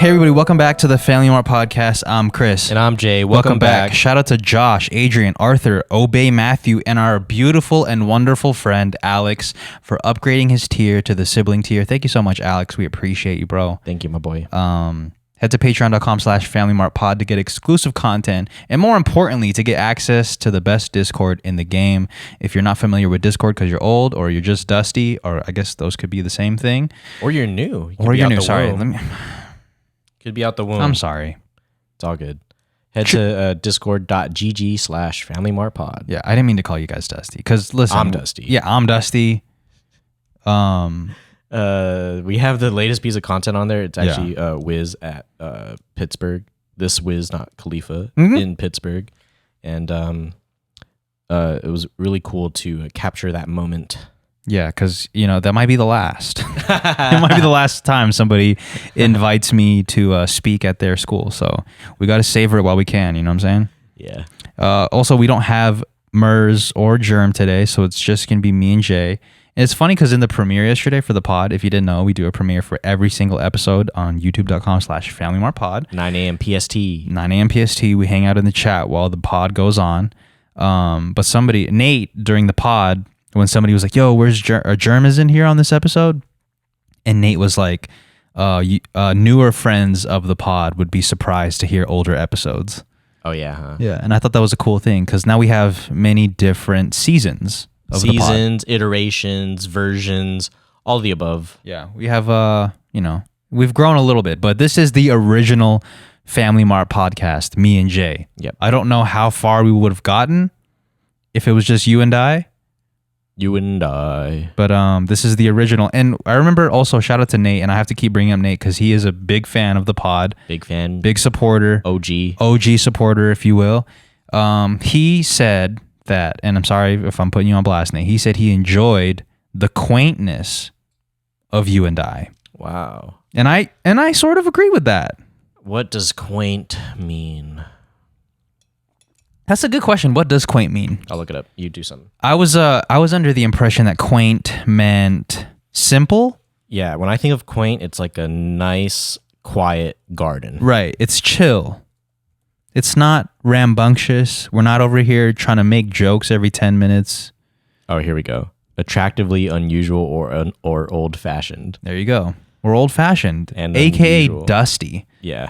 Hey everybody, welcome back to the Family Mart Podcast. I'm Chris. And I'm Jay. Welcome back. Shout out to Josh, Adrian, Arthur, Obey, Matthew, and our beautiful and wonderful friend Alex for upgrading his tier to the sibling tier. Thank you so much, Alex. We appreciate you, bro. Thank you, my boy. Head to patreon.com/FamilyMartPod to get exclusive content and, more importantly, to get access to the best Discord in the game. If you're not familiar with Discord because you're old or you're just dusty, or I guess those could be the same thing. Or you're new. Or you're new. Sorry. Could be out the womb. I'm sorry. It's all good. Head to discord.gg/FamilyMartPod. Yeah, I didn't mean to call you guys dusty because, listen. I'm dusty. Yeah, I'm dusty. We have the latest piece of content on there. It's actually Wiz at Pittsburgh. This Wiz, not Khalifa, in Pittsburgh. And it was really cool to capture that moment. Yeah, because, that might be the last. It might be the last time somebody invites me to speak at their school. So we got to savor it while we can. You know what I'm saying? Yeah. Also, we don't have Merz or Germ today, so it's just going to be me and Jay. And it's funny because in the premiere yesterday for the pod, if you didn't know, we do a premiere for every single episode on youtube.com/FamilyMartPod. 9 a.m. PST. 9 a.m. PST. We hang out in the chat while the pod goes on. But Nate, during the pod, when somebody was like, yo, where's Germ is in here on this episode? And Nate was like, newer friends of the pod would be surprised to hear older episodes. Oh, yeah, huh? Yeah, and I thought that was a cool thing because now we have many different seasons of the pod. Iterations, versions, all the above. Yeah, we have, we've grown a little bit, but this is the original Family Mart podcast, me and Jay. Yep. I don't know how far we would have gotten if it was just you and I. You and I. But this is the original. And I remember also, shout out to Nate, and I have to keep bringing up Nate because he is a big fan of the pod. Big fan. Big supporter. OG supporter, if you will. He said that, and I'm sorry if I'm putting you on blast, Nate, he said he enjoyed the quaintness of you and I. Wow. And I sort of agree with that. What does quaint mean? That's a good question. What does quaint mean? I'll look it up. You do something. I was under the impression that quaint meant simple. Yeah, when I think of quaint, it's like a nice, quiet garden. Right. It's chill. It's not rambunctious. We're not over here trying to make jokes every 10 minutes. Oh, here we go. Attractively unusual or old-fashioned. There you go. We're old-fashioned, and AKA unusual. dusty. Yeah.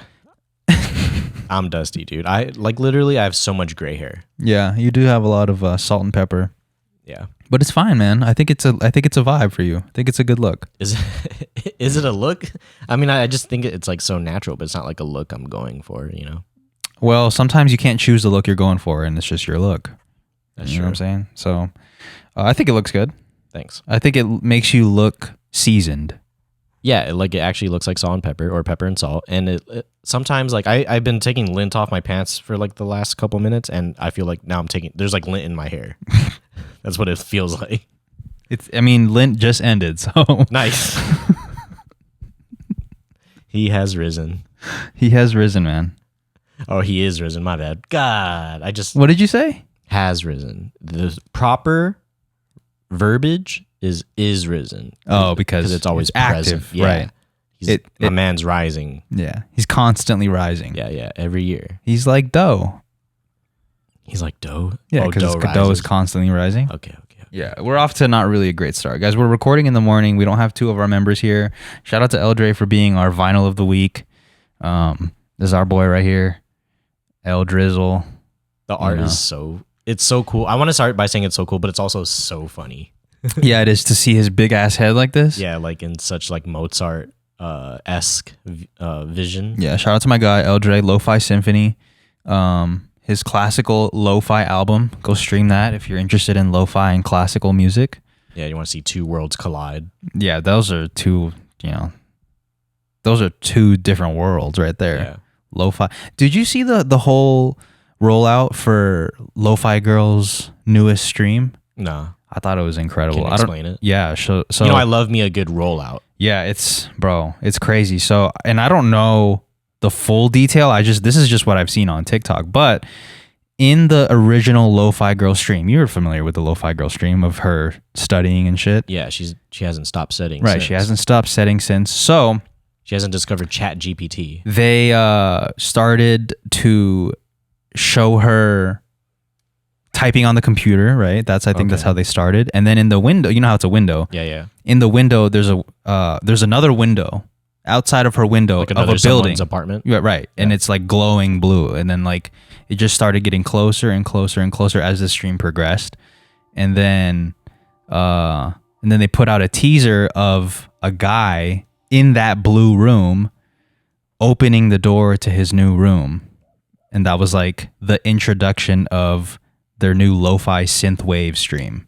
I'm dusty, dude. I have so much gray hair. Yeah, you do have a lot of salt and pepper. Yeah. But it's fine, man. I think it's a vibe for you. I think it's a good look. Is it a look? I mean, I just think it's like so natural, but it's not like a look I'm going for, Well, sometimes you can't choose the look you're going for, and it's just your look. That's you know true. what I'm saying? So, I think it looks good. Thanks. I think it makes you look seasoned. Yeah, it actually looks like salt and pepper, or pepper and salt. And it sometimes, like, I've been taking lint off my pants for like the last couple minutes, and I feel like now there's like lint in my hair. That's what it feels like. Lint just ended, so. Nice. He has risen. He has risen, man. Oh, he is risen. My bad. God, What did you say? Has risen. The proper verbiage is risen. Oh, because it's always active, present. Yeah. Right? My man's rising. Yeah, he's constantly rising. Yeah, every year. He's like dough. He's like dough? Yeah, because dough is constantly rising. Okay. Yeah, we're off to not really a great start. Guys, we're recording in the morning. We don't have two of our members here. Shout out to Eldre for being our vinyl of the week. This is our boy right here, El Drizzle. The art is it's so cool. I want to start by saying it's so cool, but it's also so funny. Yeah, it is to see his big ass head like this. Yeah, like in such like Mozart esque vision. Yeah, shout out to my guy Eldre, Lo-Fi Symphony. His classical lo-fi album. Go stream that if you're interested in lo-fi and classical music. Yeah, you want to see two worlds collide. Yeah, those are two different worlds right there. Yeah. Lo-fi. Did you see the whole rollout for Lo-Fi Girl's newest stream? No. I thought it was incredible. Can you explain it? Yeah, so I love me a good rollout. Yeah, it's crazy. So, and I don't know the full detail. This is just what I've seen on TikTok. But in the original Lo-Fi Girl stream, you're familiar with the Lo-Fi Girl stream of her studying and shit. Yeah, she hasn't stopped studying. Right, since. she hasn't stopped studying since. So She hasn't discovered Chat GPT. They started to show her typing on the computer, right? I think that's how they started. And then in the window, you know how it's a window. Yeah. In the window, there's another window outside of her window like of a building. Someone's apartment. Yeah, right. Yeah. And it's like glowing blue. And then like it just started getting closer and closer and closer as the stream progressed. And then they put out a teaser of a guy in that blue room opening the door to his new room. And that was like the introduction of their new lo-fi synthwave stream.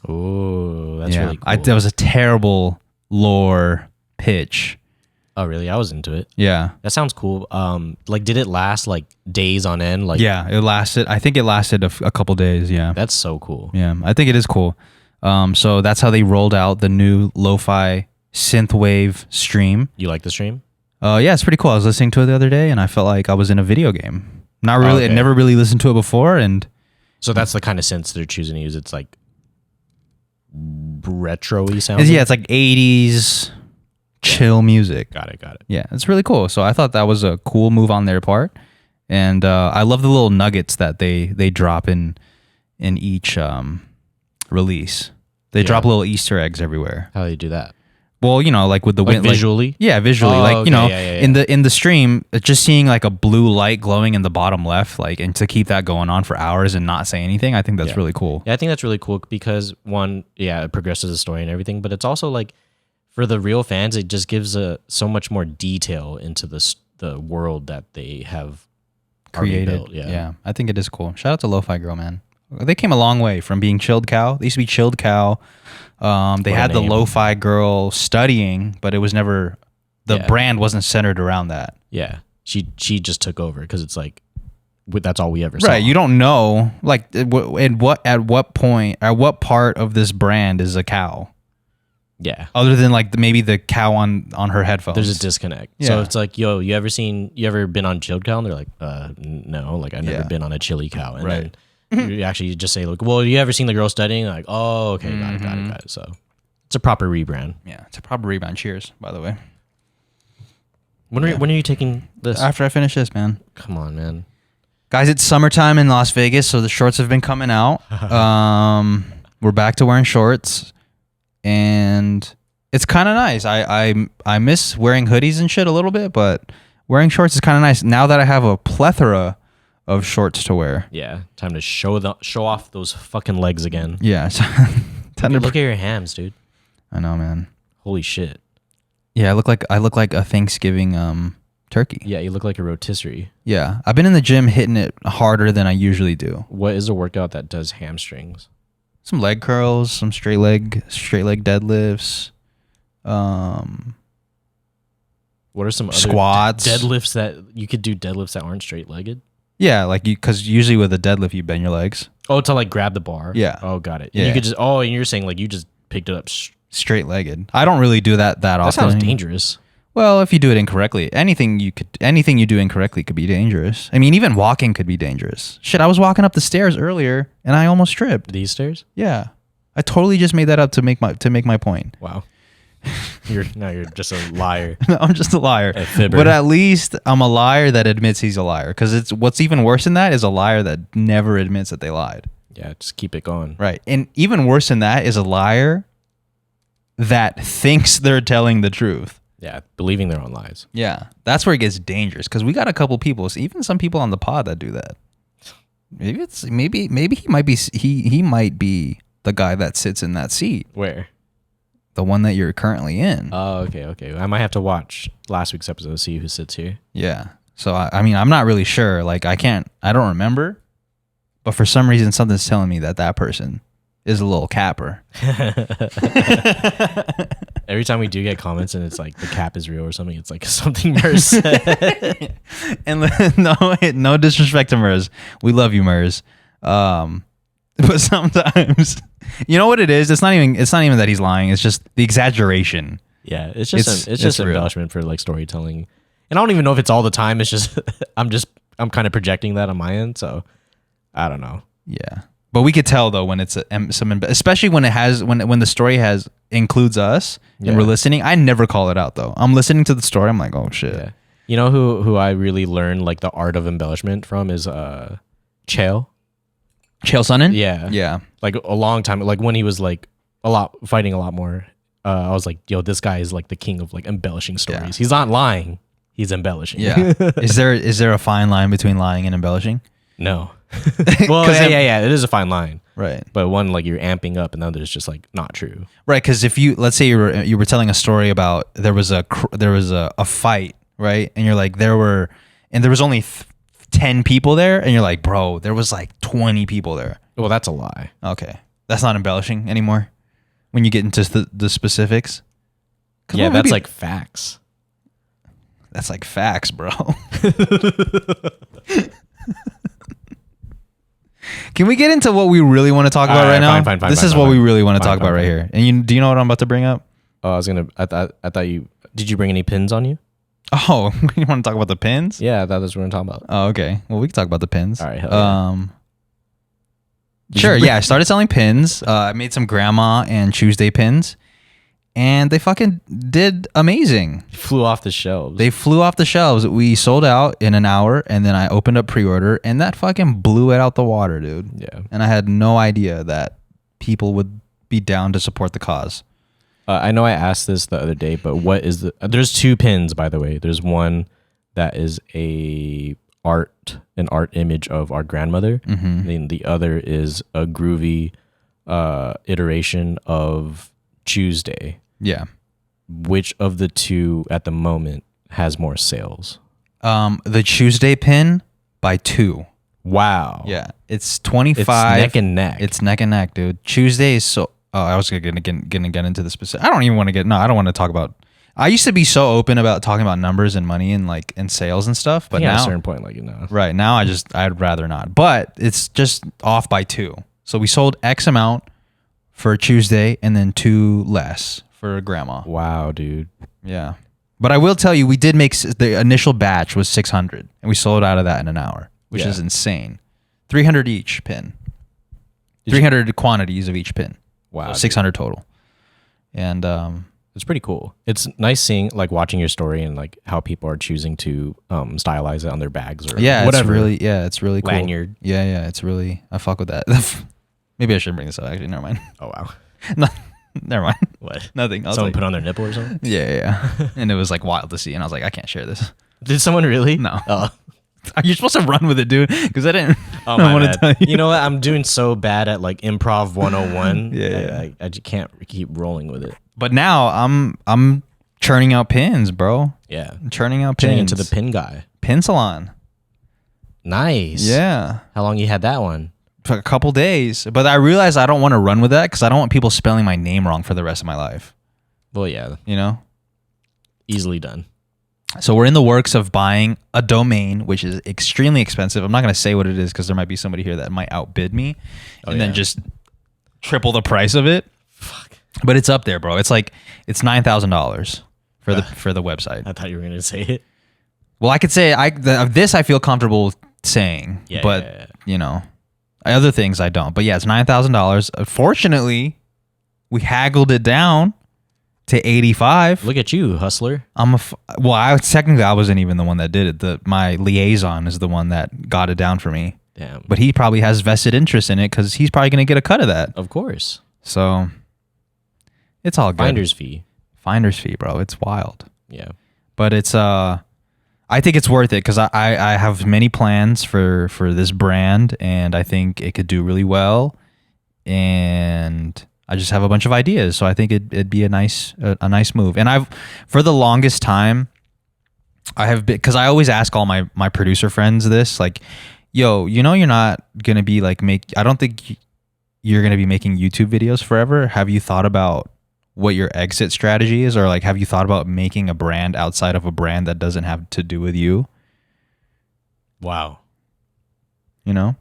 Oh, that's really cool. That was a terrible lore pitch. Oh, really? I was into it. Yeah. That sounds cool. Like, did it last like days on end? Like, yeah, it lasted. I think it lasted a couple days. Yeah. That's so cool. Yeah, I think it is cool. So that's how they rolled out the new lo-fi synthwave stream. You like the stream? Yeah, it's pretty cool. I was listening to it the other day, and I felt like I was in a video game. Not really. Okay. I'd never really listened to it before, and so that's the kind of synths they're choosing to use. It's like retro-y sound. yeah, it's like 80s chill music. Got it. Yeah, it's really cool. So I thought that was a cool move on their part, and I love the little nuggets that they drop in each release. They drop little Easter eggs everywhere. How do you do that? Well, you know, like with the like wind, visually. Yeah, visually. Oh, like, okay. you know, Yeah. in the stream, just seeing like a blue light glowing in the bottom left, like, and to keep that going on for hours and not say anything, I think that's really cool. Yeah, I think that's really cool because one, it progresses the story and everything, but it's also like for the real fans, it just gives so much more detail into the world that they have Created. built. Yeah, I think it is cool. Shout out to Lo-Fi Girl, man. They came a long way from being Chilled Cow. They used to be Chilled Cow. They had the Lo-Fi Girl studying, but it was never, the brand wasn't centered around that. Yeah. She just took over because it's like, that's all we ever saw. Right. You don't know, like, at what point, at what part of this brand is a cow? Yeah. Other than like maybe the cow on her headphones. There's a disconnect. Yeah. So it's like, yo, you ever been on Chilled Cow? And they're like, no, like I've never been on a chili cow. And then you actually just say, like, well, you ever seen the girl studying? Like, oh, okay, got it. So it's a proper rebrand. Yeah, it's a proper rebrand. Cheers, by the way. When are you taking this? After I finish this, man. Come on, man. Guys, it's summertime in Las Vegas, so the shorts have been coming out. We're back to wearing shorts, and it's kind of nice. I miss wearing hoodies and shit a little bit, but wearing shorts is kind of nice now that I have a plethora of shorts to wear. Yeah, time to show off those fucking legs again. Yeah. Look at your hams, dude. I know, man. Holy shit. Yeah, I look like a Thanksgiving turkey. Yeah, you look like a rotisserie. Yeah, I've been in the gym hitting it harder than I usually do. What is a workout that does hamstrings? Some leg curls, some straight leg deadlifts. What are some other squats? Deadlifts that you could do deadlifts that aren't straight legged? Yeah, like because usually with a deadlift you bend your legs. Oh, to like grab the bar. Yeah. Oh, got it. Yeah. And you could just. Oh, and you're saying like you just picked it up. Straight legged. I don't really do that often. That sounds dangerous. Well, if you do it incorrectly, anything you do incorrectly could be dangerous. I mean, even walking could be dangerous. Shit, I was walking up the stairs earlier and I almost tripped. These stairs? Yeah, I totally just made that up to make my point. Wow. You're just a liar. No, I'm just a liar. A fibber. But at least I'm a liar that admits he's a liar. Because it's what's even worse than that is a liar that never admits that they lied. Yeah, just keep it going. Right, and even worse than that is a liar that thinks they're telling the truth. Yeah, believing their own lies. Yeah, that's where it gets dangerous because we got a couple people, even some people on the pod that do that. Maybe he might be the guy that sits in that seat. Where? The one that you're currently in. Oh, okay. I might have to watch last week's episode to see who sits here. Yeah. So I mean, I'm not really sure. Like I don't remember, but for some reason something's telling me that person is a little capper. Every time we do get comments and it's like the cap is real or something, it's like something Merz said. And no disrespect to Merz. We love you, Merz. But sometimes, you know what it is? It's not even that he's lying. It's just the exaggeration. Yeah, it's just embellishment for like storytelling. And I don't even know if it's all the time. It's just I'm kind of projecting that on my end. So I don't know. Yeah. But we could tell though when it's especially when it has when the story includes us and we're listening. I never call it out though. I'm listening to the story. I'm like, oh shit. Yeah. You know who I really learned like the art of embellishment from is Chael. Chael Sonnen? Yeah. Yeah. Like a long time, like when he was like fighting a lot more. I was like, yo, this guy is like the king of like embellishing stories. Yeah. He's not lying. He's embellishing. Yeah. Is there a fine line between lying and embellishing? No. Well, yeah. It is a fine line. Right. But one, like you're amping up and the other is just like not true. Right. Because if let's say you were telling a story about there was a fight, right? And you're like, there was only 10 people there. And you're like, bro, there was like 20 people there. Well, that's a lie. Okay. That's not embellishing anymore when you get into the specifics. Yeah, that's like facts. That's like facts, bro. Can we get into what we really want to talk about right now? Fine, this is what we really want to talk about right here. And do you know what I'm about to bring up? Oh, I thought you, did you bring any pins on you? Oh, you want to talk about the pins? Yeah, I thought that's what we're going to talk about. Oh, okay. Well, we can talk about the pins. All right. Yeah. Sure. Yeah, I started selling pins. I made some grandma and Tuesday pins, and they fucking did amazing. Flew off the shelves. They flew off the shelves. We sold out in an hour, and then I opened up pre-order, and that fucking blew it out the water, dude. Yeah. And I had no idea that people would be down to support the cause. I know I asked this the other day, but what is there's two pins, by the way. There's one that is an art image of our grandmother. Mm-hmm. Then the other is a groovy iteration of Tuesday. Yeah. Which of the two at the moment has more sales? The Tuesday pin by 2. Wow. Yeah. It's 25. It's neck and neck. It's neck and neck, dude. Tuesday is so... Oh, I was gonna get into the specific. I don't even want to get... No, I don't want to talk about... I used to be so open about talking about numbers and money and like and sales and stuff, but now... at a certain point, like, you know. Right. Now I'd rather not. But it's just off by 2. So we sold X amount for Tuesday and then 2 less for grandma. Wow, dude. Yeah. But I will tell you, we did make... The initial batch was 600 and we sold out of that in an hour, which is insane. 300 each pin. 300 quantities of each pin. Wow. So 600 total. And it's pretty cool. It's nice seeing, like, watching your story and like how people are choosing to stylize it on their bags or whatever. It's really cool. Lanyard. Yeah, it's really... I fuck with that. Maybe I shouldn't bring this up, actually. Never mind. Oh, wow. No, never mind. What? Nothing. Someone put on their nipple or something? Yeah. And it was like wild to see. And I was like, I can't share this. Did someone really? No. Oh. You're supposed to run with it, dude. Because I didn't. Oh, my bad. Tell you. You know what? I'm doing so bad at like improv 101. Yeah. I just can't keep rolling with it. But now I'm churning out pins, bro. Yeah. I'm churning out Turning pins. into the pin guy. Pin salon. Nice. Yeah. How long you had that one? For a couple days. But I realized I don't want to run with that because I don't want people spelling my name wrong for the rest of my life. Well, yeah. You know? Easily done. So we're in the works of buying a domain, which is extremely expensive. I'm not going to say what it is because there might be somebody here that might outbid me then just triple the price of it. Fuck. But it's up there, bro. It's like it's $9,000 for the website. I thought you were going to say it. Well, I could say this I feel comfortable saying, but you know, other things I don't. But yeah, it's $9,000. Fortunately, we haggled it down to 85. Look at you, hustler. I wasn't even the one that did it. My liaison is the one that got it down for me. Damn. But he probably has vested interest in it because he's probably going to get a cut of that. Of course. So it's all good. Finder's fee, bro. It's wild. Yeah. But it's I think it's worth it because I have many plans for this brand and I think it could do really well. And I just have a bunch of ideas, so I think it'd be a nice move. And for the longest time, I have been, because I always ask all my producer friends this, like, yo, you know, you're not gonna be like I don't think you're gonna be making YouTube videos forever. Have you thought about what your exit strategy is, or like, have you thought about making a brand outside of a brand that doesn't have to do with you? Wow. You know.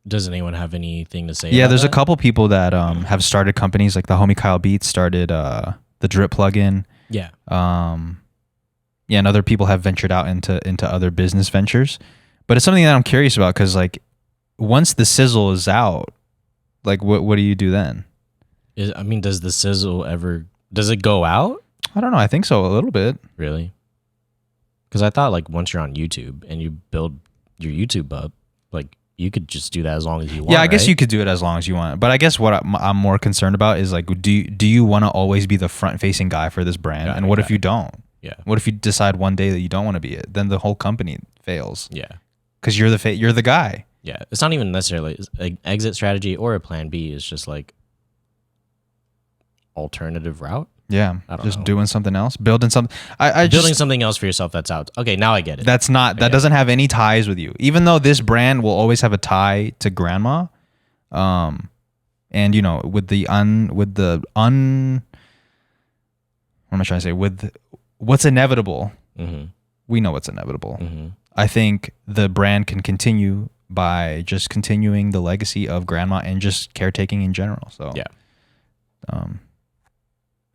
Does anyone have anything to say? Yeah, there's that? a couple people that have started companies. Like the homie Kyle Beats started the Drip plugin. Yeah. And other people have ventured out into other business ventures. But it's something that I'm curious about because like once the sizzle is out, Like, what do you do then? Does the sizzle does it go out? I don't know. I think so, a little bit. Really? Because I thought like once you're on YouTube and you build your YouTube up, like you could just do that as long as you want. Yeah, I guess right? you could do it as long as you want. But I guess what I'm more concerned about is like, do you want to always be the front facing guy for this brand? And what if you don't? Yeah. What if you decide one day that you don't want to be it? Then the whole company fails. Yeah. Because you're the guy. Yeah. It's not even necessarily an exit strategy or a plan B. It's just like alternative route. Yeah, I don't just know. doing something else, building something. Building something else for yourself that's out. Okay, now I get it. That doesn't have any ties with you. Even though this brand will always have a tie to grandma, and with the what am I trying to say? With what's inevitable, we know what's inevitable. I think the brand can continue by just continuing the legacy of grandma and just caretaking in general. So yeah.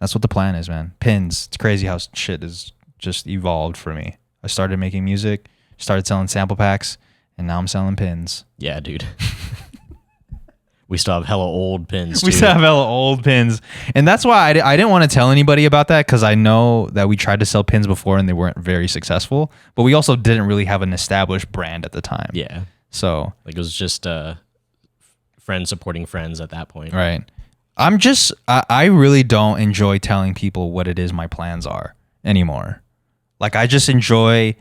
That's what the plan is, man. Pins. It's crazy how shit has just evolved for me. I started making music, started selling sample packs, and now I'm selling pins. Yeah, dude. We still have hella old pins, too. We still have hella old pins. And that's why I didn't want to tell anybody about that, because I know that we tried to sell pins before and they weren't very successful. But we also didn't really have an established brand at the time. Yeah. So like it was just friends supporting friends at that point. Right. I really don't enjoy telling people what it is my plans are anymore. Like, I just enjoy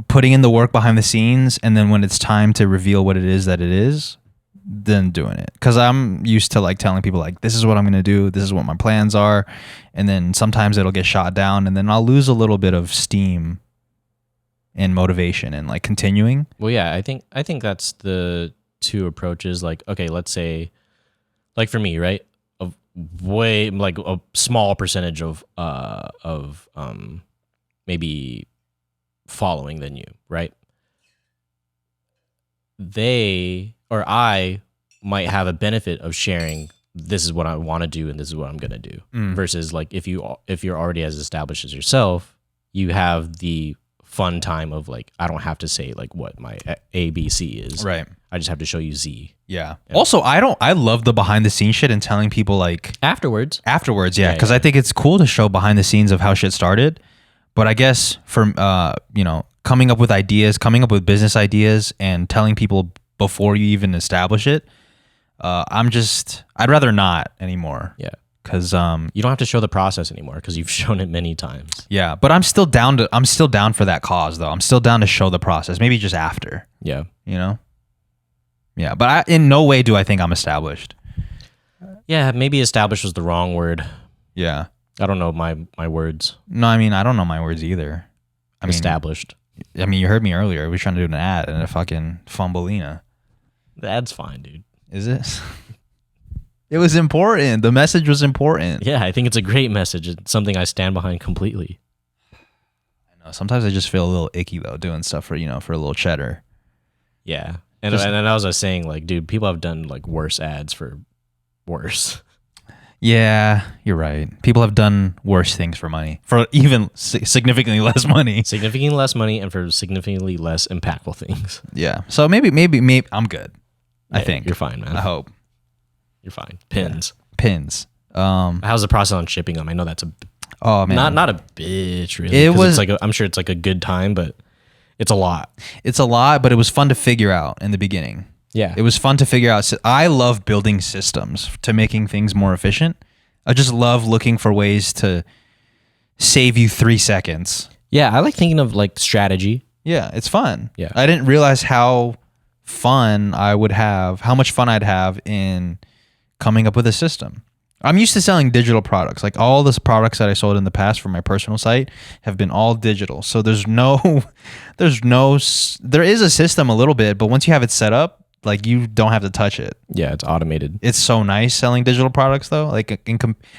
putting in the work behind the scenes, and then when it's time to reveal what it is, then doing it. Because I'm used to like telling people like, this is what I'm going to do, this is what my plans are, and then sometimes it'll get shot down, and then I'll lose a little bit of steam and motivation and like continuing. Well, yeah, I think that's the two approaches. Like, okay, let's say, like for me, right, way like a small percentage of maybe following than you, right? I might have a benefit of sharing, this is what I want to do and this is what I'm going to do, versus like if you're already as established as yourself, you have the fun time of like, I don't have to say like what my ABC is. Right. I just have to show you Z. Yeah. Also, I love the behind the scenes shit and telling people like afterwards. Yeah. Because I think it's cool to show behind the scenes of how shit started. But I guess for, coming up with ideas, coming up with business ideas and telling people before you even establish it, I'd rather not anymore. Yeah. Because you don't have to show the process anymore because you've shown it many times. Yeah. But I'm still down for that cause though. I'm still down to show the process. Maybe just after. Yeah. Yeah. But in no way do I think I'm established. Yeah. Maybe established was the wrong word. Yeah. I don't know my words. No, I mean, I don't know my words either. Established. I mean, you heard me earlier. We were trying to do an ad and a fucking fumbleina. The ad's fine, dude. Is it? It was important. The message was important. Yeah, I think it's a great message. It's something I stand behind completely. I know. Sometimes I just feel a little icky though, doing stuff for a little cheddar. Yeah. And then I was saying, like, dude, people have done like worse ads for worse. Yeah, you're right. People have done worse things for money, for even significantly less money. Significantly less money and for significantly less impactful things. Yeah. So maybe I'm good. Yeah, I think. You're fine, man. I hope. You're fine. Pins. Yeah. Pins. How's the process on shipping them? I know that's oh man, not a bitch really. It's like I'm sure it's like a good time, but it's a lot. It's a lot, but it was fun to figure out in the beginning. Yeah. It was fun to figure out. I love building systems to making things more efficient. I just love looking for ways to save you 3 seconds. Yeah, I like thinking of like strategy. Yeah, it's fun. Yeah. I didn't realize how much fun I'd have in coming up with a system. I'm used to selling digital products. Like all the products that I sold in the past for my personal site have been all digital. So there is a system a little bit, but once you have it set up, like you don't have to touch it. Yeah, it's automated. It's so nice selling digital products though. Like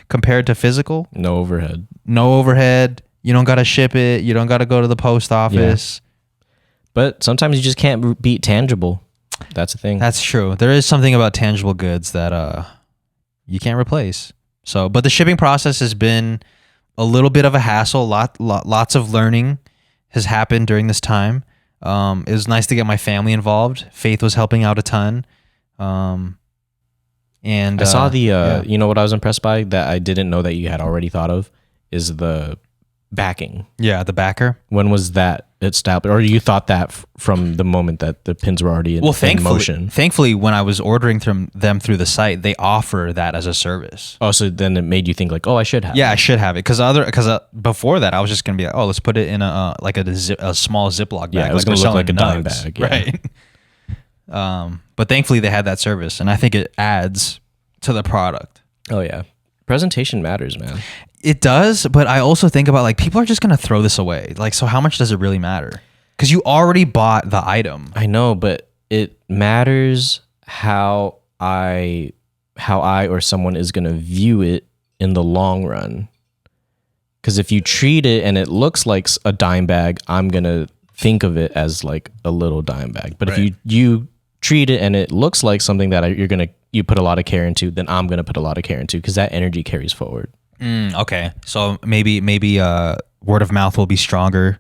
compared to physical, no overhead. You don't got to ship it. You don't got to go to the post office. Yeah. But sometimes you just can't beat tangible. That's the thing. That's true. There is something about tangible goods that you can't replace. So, but the shipping process has been a little bit of a hassle. Lots of learning has happened during this time. It was nice to get my family involved. Faith was helping out a ton. And I saw you know what I was impressed by that I didn't know that you had already thought of is the backing. Yeah, the backer. When was that established? Or you thought that from the moment that the pins were already in motion? Thankfully, when I was ordering from them through the site, they offer that as a service. Oh, so then it made you think like, oh, I should have it. I should have it. Because before that, I was just going to be like, oh, let's put it in a small Ziploc bag. Yeah, it was going to look like a dime bag. Yeah. Right. But thankfully, they had that service. And I think it adds to the product. Oh, yeah. Presentation matters, man. It does, but I also think about like people are just gonna throw this away. Like, so how much does it really matter? Because you already bought the item. I know, but it matters how I or someone is gonna view it in the long run. Because if you treat it and it looks like a dime bag, I'm gonna think of it as like a little dime bag. But if you treat it and it looks like something that you put a lot of care into, then I'm gonna put a lot of care into because that energy carries forward. Okay, so maybe word of mouth will be stronger.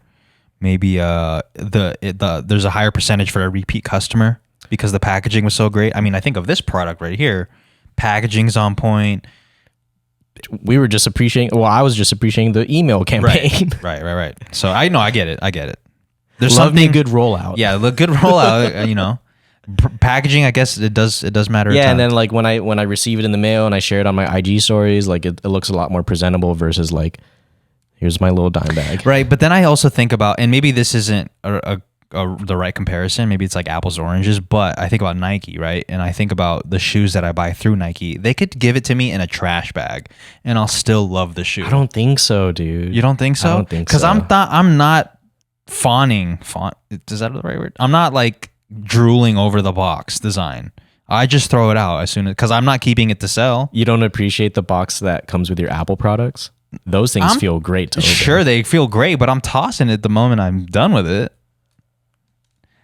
Maybe there's a higher percentage for a repeat customer because the packaging was so great. I mean, I think of this product right here, packaging's on point. We were just appreciating. Well, I was just appreciating the email campaign. Right. So I get it. There's something good rollout. Yeah, the good rollout. You know. Packaging, I guess it does matter. Yeah, and then like when I receive it in the mail and I share it on my IG stories, like it looks a lot more presentable versus like, here's my little dime bag. Right, but then I also think about, and maybe this isn't the right comparison. Maybe it's like apples or oranges, but I think about Nike, right? And I think about the shoes that I buy through Nike. They could give it to me in a trash bag, and I'll still love the shoe. I don't think so, dude. You don't think so? I don't think so. Because I'm not fawning. Is that the right word? I'm not like drooling over the box design. I just throw it out as soon as, because I'm not keeping it to sell. You don't appreciate the box that comes with your Apple products? Those things feel great to open. Sure, they feel great, but I'm tossing it the moment I'm done with it.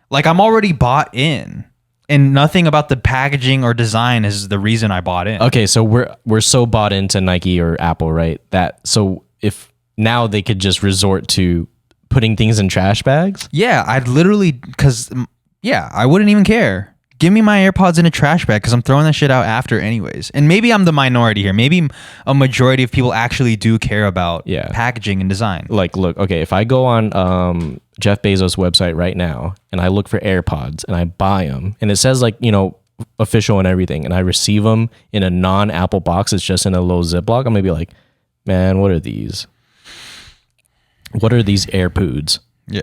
Like, I'm already bought in, and nothing about the packaging or design is the reason I bought in. Okay, so we're so bought into Nike or Apple, right? So if now they could just resort to putting things in trash bags? Yeah, I'd literally, I wouldn't even care. Give me my AirPods in a trash bag because I'm throwing that shit out after anyways. And maybe I'm the minority here. Maybe a majority of people actually do care about packaging and design. Like, look, okay, if I go on Jeff Bezos' website right now and I look for AirPods and I buy them and it says like, official and everything, and I receive them in a non-Apple box, it's just in a little Ziploc, I'm going to be like, man, what are these? What are these AirPods? Yeah.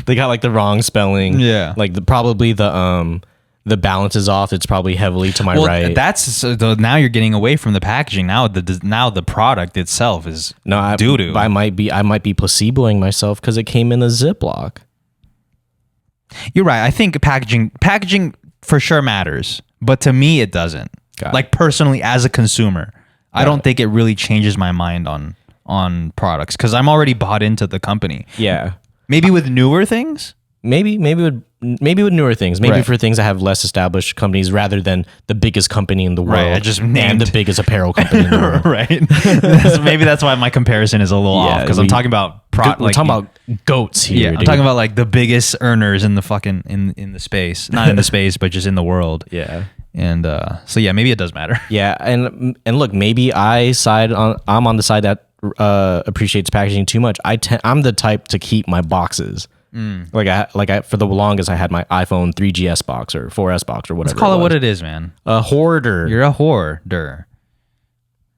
They got like the wrong spelling. Yeah. Like probably the balance is off. It's probably heavily to my right. That's now you're getting away from the packaging. Now the product itself is doo-doo. I might be placeboing myself because it came in a Ziploc. You're right. I think packaging for sure matters, but to me it doesn't. Like personally, as a consumer, I don't think it really changes my mind on products because I'm already bought into the company. Yeah. Maybe with newer things? Maybe with newer things. Maybe for things that have less established companies rather than the biggest company in the world. Right. I just named the biggest apparel company in the world. Right. Maybe that's why my comparison is a little off because I'm talking about we're talking about goats here. Yeah, I'm talking about like the biggest earners in the fucking in the space, not in the space, but just in the world. Yeah. And so yeah, maybe it does matter. Yeah, and look, maybe I'm on the side that appreciates packaging too much. I'm the type to keep my boxes. Like I for the longest I had my iPhone 3GS box or 4S box or whatever. Let's call it what it is, man. A hoarder. You're a hoarder.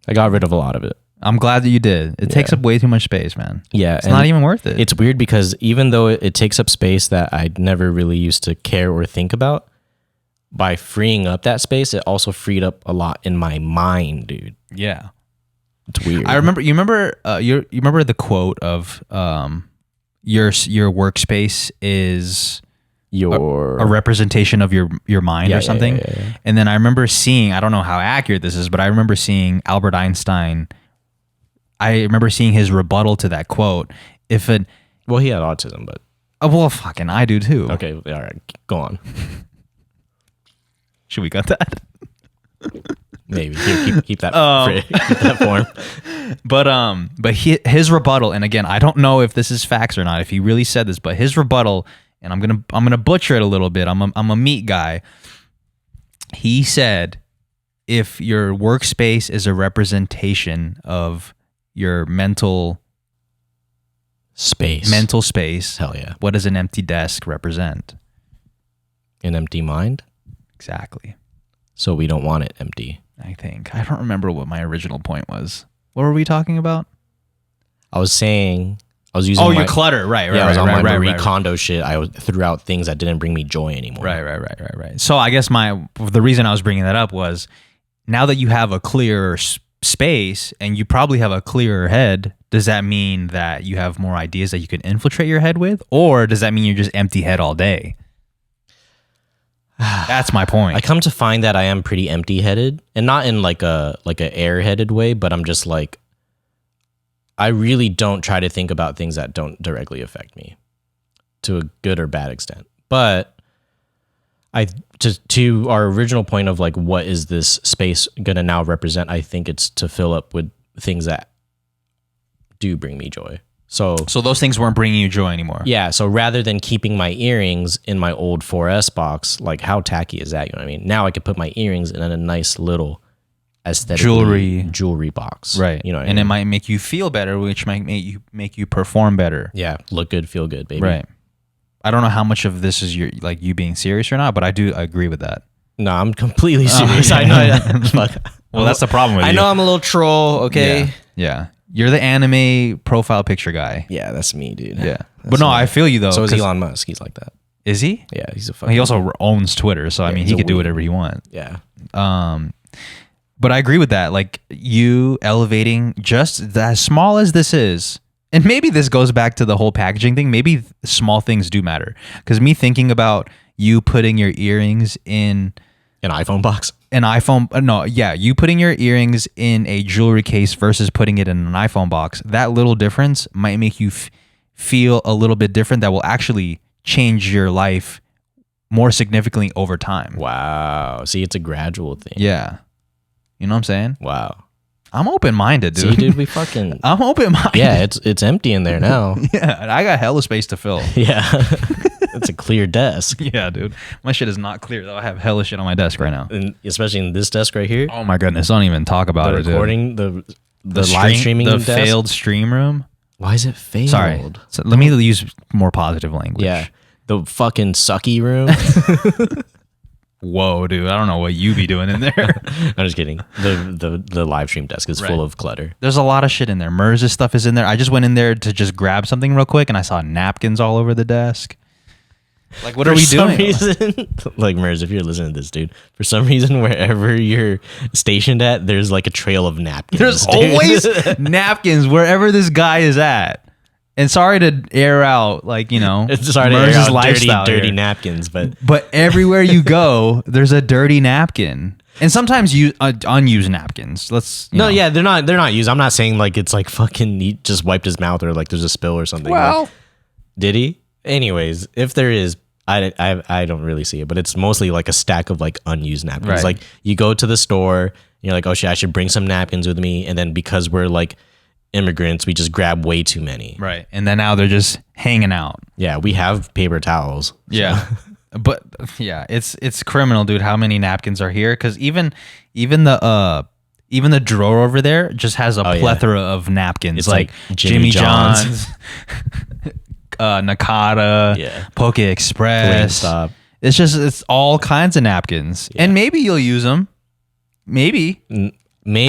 I got rid of a lot of it. I'm glad that you did. It takes up way too much space, man. Yeah, it's not even worth it. It's weird because even though it takes up space that I never really used to care or think about, by freeing up that space, it also freed up a lot in my mind, dude. Yeah. It's weird. I remember. You remember the quote of your workspace is a representation of your mind or something. Yeah. And then I remember seeing, I don't know how accurate this is, but I remember seeing Albert Einstein. I remember seeing his rebuttal to that quote. He had autism, but fucking I do too. Okay, all right, go on. Should we cut that? Maybe. Here, keep that keep that form. But his rebuttal, and again, I don't know if this is facts or not, if he really said this, but his rebuttal, and I'm gonna butcher it a little bit. I'm a meat guy. He said, if your workspace is a representation of your mental space, hell yeah. What does an empty desk represent? An empty mind. Exactly. So we don't want it empty. I think. I don't remember what my original point was. What were we talking about? I was saying, I was using your clutter. Right. I was on my Marie Kondo shit. I threw out things that didn't bring me joy anymore. Right. So I guess the reason I was bringing that up was, now that you have a clearer space and you probably have a clearer head, does that mean that you have more ideas that you can infiltrate your head with? Or does that mean you're just empty head all day? That's my point. I come to find that I am pretty empty-headed, and not in like a air-headed way, but I'm just like, I really don't try to think about things that don't directly affect me to a good or bad extent. But to our original point of like, what is this space gonna now represent? I think it's to fill up with things that do bring me joy. So those things weren't bringing you joy anymore. Yeah. So rather than keeping my earrings in my old 4S box, like how tacky is that? You know what I mean? Now I could put my earrings in a nice little aesthetic jewelry box. Right. You know what and I mean? it might make you feel better, which might make you perform better. Yeah. Look good, feel good, baby. Right. I don't know how much of this is you being serious or not, but I agree with that. No, I'm completely serious. I know. Well, that's the problem with you. I know I'm a little troll. Okay. Yeah. You're the anime profile picture guy. Yeah, that's me, dude. Yeah. But no, I feel you though. So is Elon Musk. He's like that. Is he? Yeah, he's a fucking... He also owns Twitter, so I mean, he could do whatever he wants. Yeah. But I agree with that. Like, you elevating just as small as this is, and maybe this goes back to the whole packaging thing. Maybe small things do matter. Because me thinking about you putting your earrings in an iPhone box. You putting your earrings in a jewelry case versus putting it in an iPhone box. That little difference might make you feel a little bit different. That will actually change your life more significantly over time. Wow. See, it's a gradual thing. Yeah. You know what I'm saying? Wow. I'm open-minded, dude. See, dude, we fucking... I'm open-minded. Yeah, it's empty in there now. Yeah, and I got hella space to fill. Yeah. It's a clear desk. Yeah, dude. My shit is not clear, though. I have hella shit on my desk right now. And especially in this desk right here. Oh, my goodness. Don't even talk about the it, recording, dude. The live streaming the desk. Failed stream room. Why is it failed? Sorry. So let me use more positive language. Yeah. The fucking sucky room. Whoa, dude. I don't know what you be doing in there. I'm just kidding. The live stream desk is full of clutter. There's a lot of shit in there. Merz's stuff is in there. I just went in there to just grab something real quick, and I saw napkins all over the desk. Like, what are we doing? For some reason, like, Merz, if you're listening to this, dude, for some reason, wherever you're stationed at, there's like a trail of napkins. There's always napkins wherever this guy is at. And sorry to air out, like, you know, Merz's lifestyle, dirty napkins, but everywhere you go, there's a dirty napkin, and sometimes unused napkins. Yeah, they're not used. I'm not saying like it's like fucking he just wiped his mouth or like there's a spill or something. Well, like, did he? Anyways, if there is, I don't really see it, but it's mostly like a stack of like unused napkins. Right. Like you go to the store, and you're like, oh shit, I should bring some napkins with me, and then because we're like immigrants, we just grab way too many. Right. And then now they're just hanging out. Yeah, we have paper towels. So. Yeah. But yeah, it's criminal, dude, how many napkins are here, cuz even the drawer over there just has a plethora of napkins. It's like Jimmy John's Nakata, Poke Express. It's all kinds of napkins. Yeah. And maybe you'll use them. Maybe.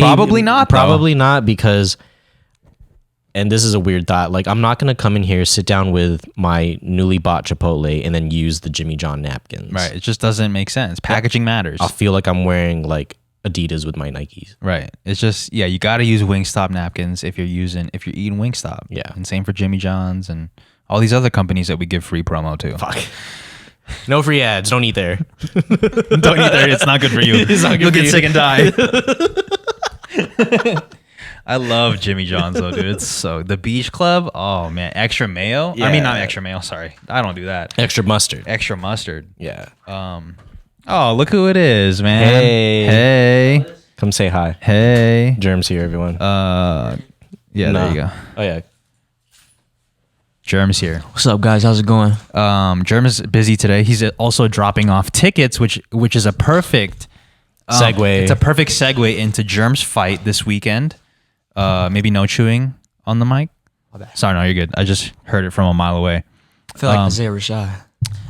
Probably not, though. Probably not, because, and this is a weird thought, like I'm not going to come in here, sit down with my newly bought Chipotle and then use the Jimmy John napkins. Right. It just doesn't make sense. Packaging matters. I'll feel like I'm wearing like Adidas with my Nikes. Right. It's just, yeah, you got to use Wingstop napkins if you're eating Wingstop. Yeah. And same for Jimmy John's and all these other companies that we give free promo to. Fuck. No free ads. Don't eat there. Don't eat there. It's not good for you. You'll get sick and die. I love Jimmy John's though, dude. It's so the Beach Club. Oh man, extra mayo. Yeah. I mean, not extra mayo. Sorry, I don't do that. Extra mustard. Extra mustard. Yeah. Oh, look who it is, man. Hey. Come say hi. Hey. Germ's here, everyone. Yeah. There you go. Oh yeah. Jerm's here. What's up, guys? How's it going? Jerm is busy today. He's also dropping off tickets, which is a perfect Segue. It's a perfect segue into Germ's fight this weekend. Maybe no chewing on the mic. Sorry, no, you're good. I just heard it from a mile away. I feel like Isaiah Rashad.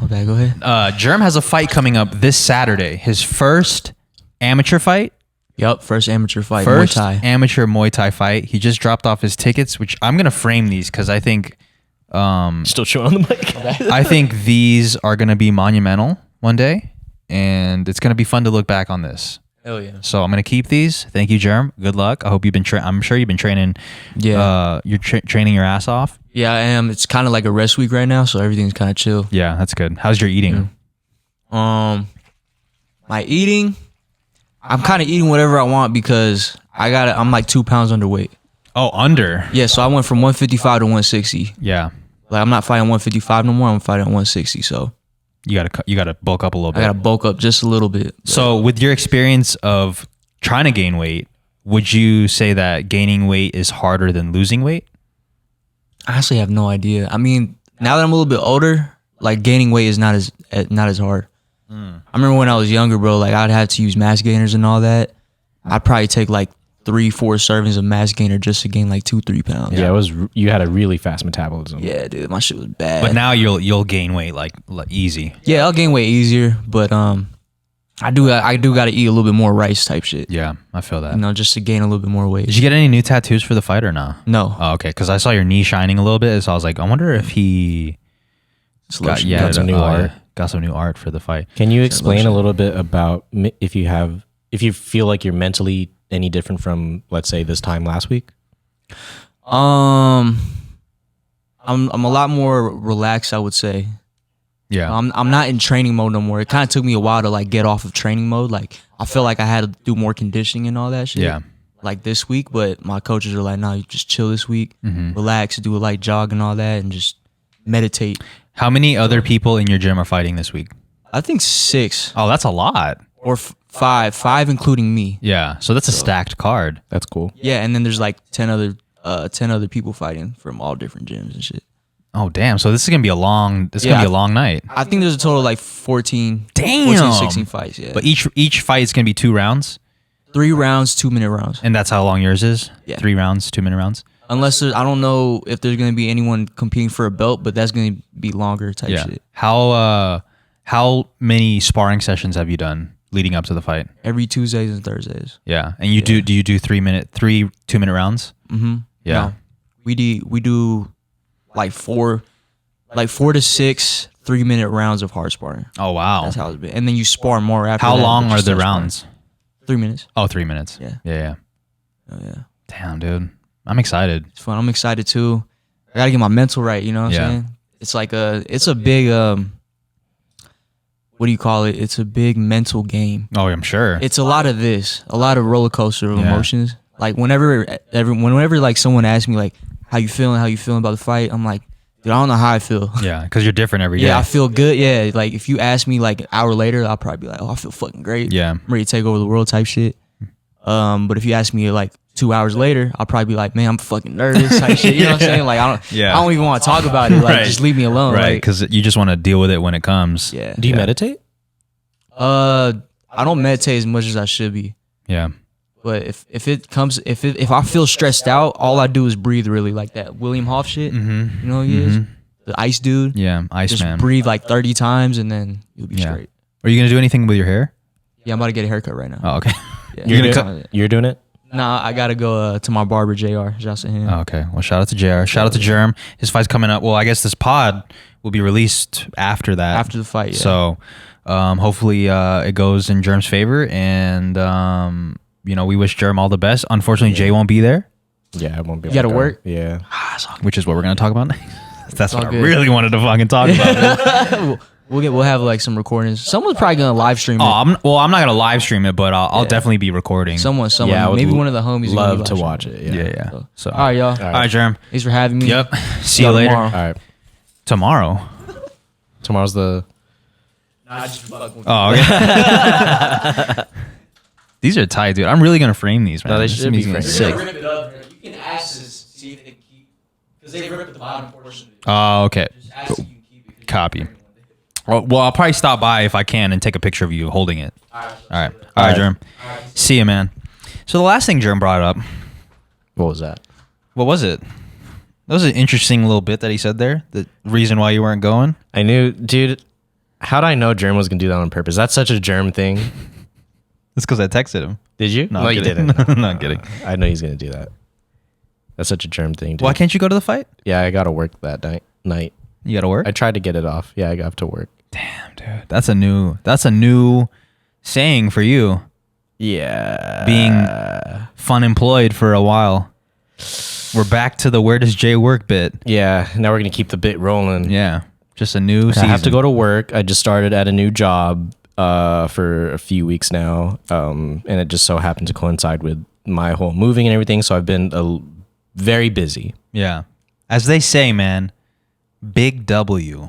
Okay, go ahead. Germ has a fight coming up this Saturday. His first amateur fight. Yep, first amateur fight. First Muay Thai. amateur Muay Thai fight. He just dropped off his tickets, which I'm gonna frame these because I think Still chewing on the mic. I think these are gonna be monumental one day, and it's gonna be fun to look back on this. Hell yeah. So I'm gonna keep these. Thank you, Germ. Good luck. I hope you've been. I'm sure you've been training. Yeah. You're training your ass off. Yeah, I am. It's kind of like a rest week right now, so everything's kind of chill. Yeah, that's good. How's your eating? My eating, I'm kind of eating whatever I want because I'm like 2 pounds underweight. Oh, under. Yeah, so I went from 155 to 160. Yeah. Like I'm not fighting 155 no more. I'm fighting 160. So You gotta bulk up a little bit. I gotta bulk up just a little bit. So with your experience of trying to gain weight, would you say that gaining weight is harder than losing weight? I actually have no idea. I mean, now that I'm a little bit older, like gaining weight is not as hard. I remember when I was younger, bro, like I'd have to use mass gainers and all that. I'd probably take like 3-4 servings of mass gainer just to gain like 2-3 pounds. Yeah, you had a really fast metabolism. Yeah, dude, my shit was bad. But now you'll gain weight like easy. Yeah, I'll gain weight easier, but I do got to eat a little bit more rice type shit. Yeah, I feel that. You know, just to gain a little bit more weight. Did you get any new tattoos for the fight or no? No. Oh, okay, because I saw your knee shining a little bit, so I was like, I wonder if he got some new art. Got some new art for the fight. Can you explain a little bit about if you feel like you're mentally any different from, let's say, this time last week? I'm a lot more relaxed, I would say. Yeah. I'm not in training mode no more. It kind of took me a while to like get off of training mode. Like I feel like I had to do more conditioning and all that shit. Yeah. Like this week, but my coaches are like, "No, you just chill this week, relax, do a light jog and all that, and just meditate." How many other people in your gym are fighting this week? I think 6 Oh, that's a lot. or 5 including me. Yeah. So that's a stacked card. That's cool. Yeah, and then there's like 10 other people fighting from all different gyms and shit. Oh, damn. So this is gonna be a long. This is gonna be a long night. I think there's a total of like 14, Damn. 14, 16 fights. Yeah, But each fight is gonna be 2 rounds, 3 rounds, 2-minute rounds. and that's how long yours is. Yeah. 3 rounds, 2-minute rounds. Unless I don't know if there's gonna be anyone competing for a belt, but that's gonna be longer type shit. How many sparring sessions have you done leading up to the fight? Every Tuesdays and Thursdays. Yeah, and you do you do 3 2-minute rounds? Mm-hmm. Yeah. No, we do like 4 to 6 3-minute rounds of hard sparring. Oh wow. That's how it's been. And then you spar more after. How that, long but you are the still sparring. rounds? 3 minutes. Oh, 3 minutes. Yeah. Yeah. Oh yeah. Damn, dude. I'm excited. It's fun. I'm excited too. I gotta get my mental right. You know what I'm saying? It's like it's a big what do you call it? It's a big mental game. Oh, I'm sure. It's a lot of roller coaster of emotions. Like whenever like someone asks me like how you feeling about the fight, I'm like, dude, I don't know how I feel. Yeah, because you're different every day. Yeah, I feel good. Yeah, like if you ask me like an hour later, I'll probably be like, oh, I feel fucking great. Yeah. I'm ready to take over the world type shit. But if you ask me like 2 hours later, I'll probably be like, man, I'm fucking nervous type shit. You know what I'm saying? Like I don't even want to talk about it. Like just leave me alone. Right, like, because you just want to deal with it when it comes. yeah. Do you meditate? I don't meditate as much as I should be. Yeah. But if I feel stressed out, all I do is breathe really like that William Hoff shit. Mm-hmm. You know who he is? The ice dude. Yeah, Just Iceman. breathe like 30 times and then you'll be straight. Are you gonna do anything with your hair? Yeah, I'm about to get a haircut right now. Oh, okay. Yeah. You're doing it? Nah, I gotta go to my barber, JR. Shouts to him. Oh, okay. Well, shout out to JR. Shout out to Germ. His fight's coming up. Well, I guess this pod will be released after that. After the fight, yeah. So hopefully it goes in Germ's favor. And, we wish Germ all the best. Unfortunately, Jay won't be there, Yeah, I won't be. You gotta work? Yeah. which is what we're going to talk about next. That's what I good. really wanted to fucking talk about. We'll have like some recordings. Someone's probably gonna live stream it. I'm not going to live stream it, but I'll definitely be recording. Someone. Yeah, I would maybe one of the homies. is gonna Love be to live watch streaming. it. Yeah. Yeah. So, All right, y'all. all right, Germ. Thanks for having me. Yep. See you later. tomorrow. All right. Tomorrow. Tomorrow's the. Oh, okay. These are tight, dude. I'm really gonna frame these, man. No, they This should is be gonna framed. sick. Rip it up. You can ask us see if they can keep because they rip at the bottom portion of it. Oh, okay. Just ask if you can keep it. Copy. Well, I'll probably stop by if I can and take a picture of you holding it. All right, Germ. See you, man. So the last thing Germ brought up. What was that? What was it? That was an interesting little bit that he said there. The reason why you weren't going. I knew, dude. How'd I know Germ was gonna do that on purpose? That's such a Germ thing. It's because I texted him. Did you? No, you didn't. No, I'm kidding. I know he's gonna do that. That's such a Germ thing, dude. Why can't you go to the fight? Yeah, I gotta work that night. You gotta work. I tried to get it off. Yeah, I have to work. Damn, dude. That's a new saying for you. Yeah. Being fun employed for a while. We're back to the where does Jay work bit. Yeah. Now we're gonna keep the bit rolling. Yeah. Just a new season. I have to go to work. I just started at a new job for a few weeks now. And it just so happened to coincide with my whole moving and everything. So I've been very busy. Yeah. As they say, man, big W.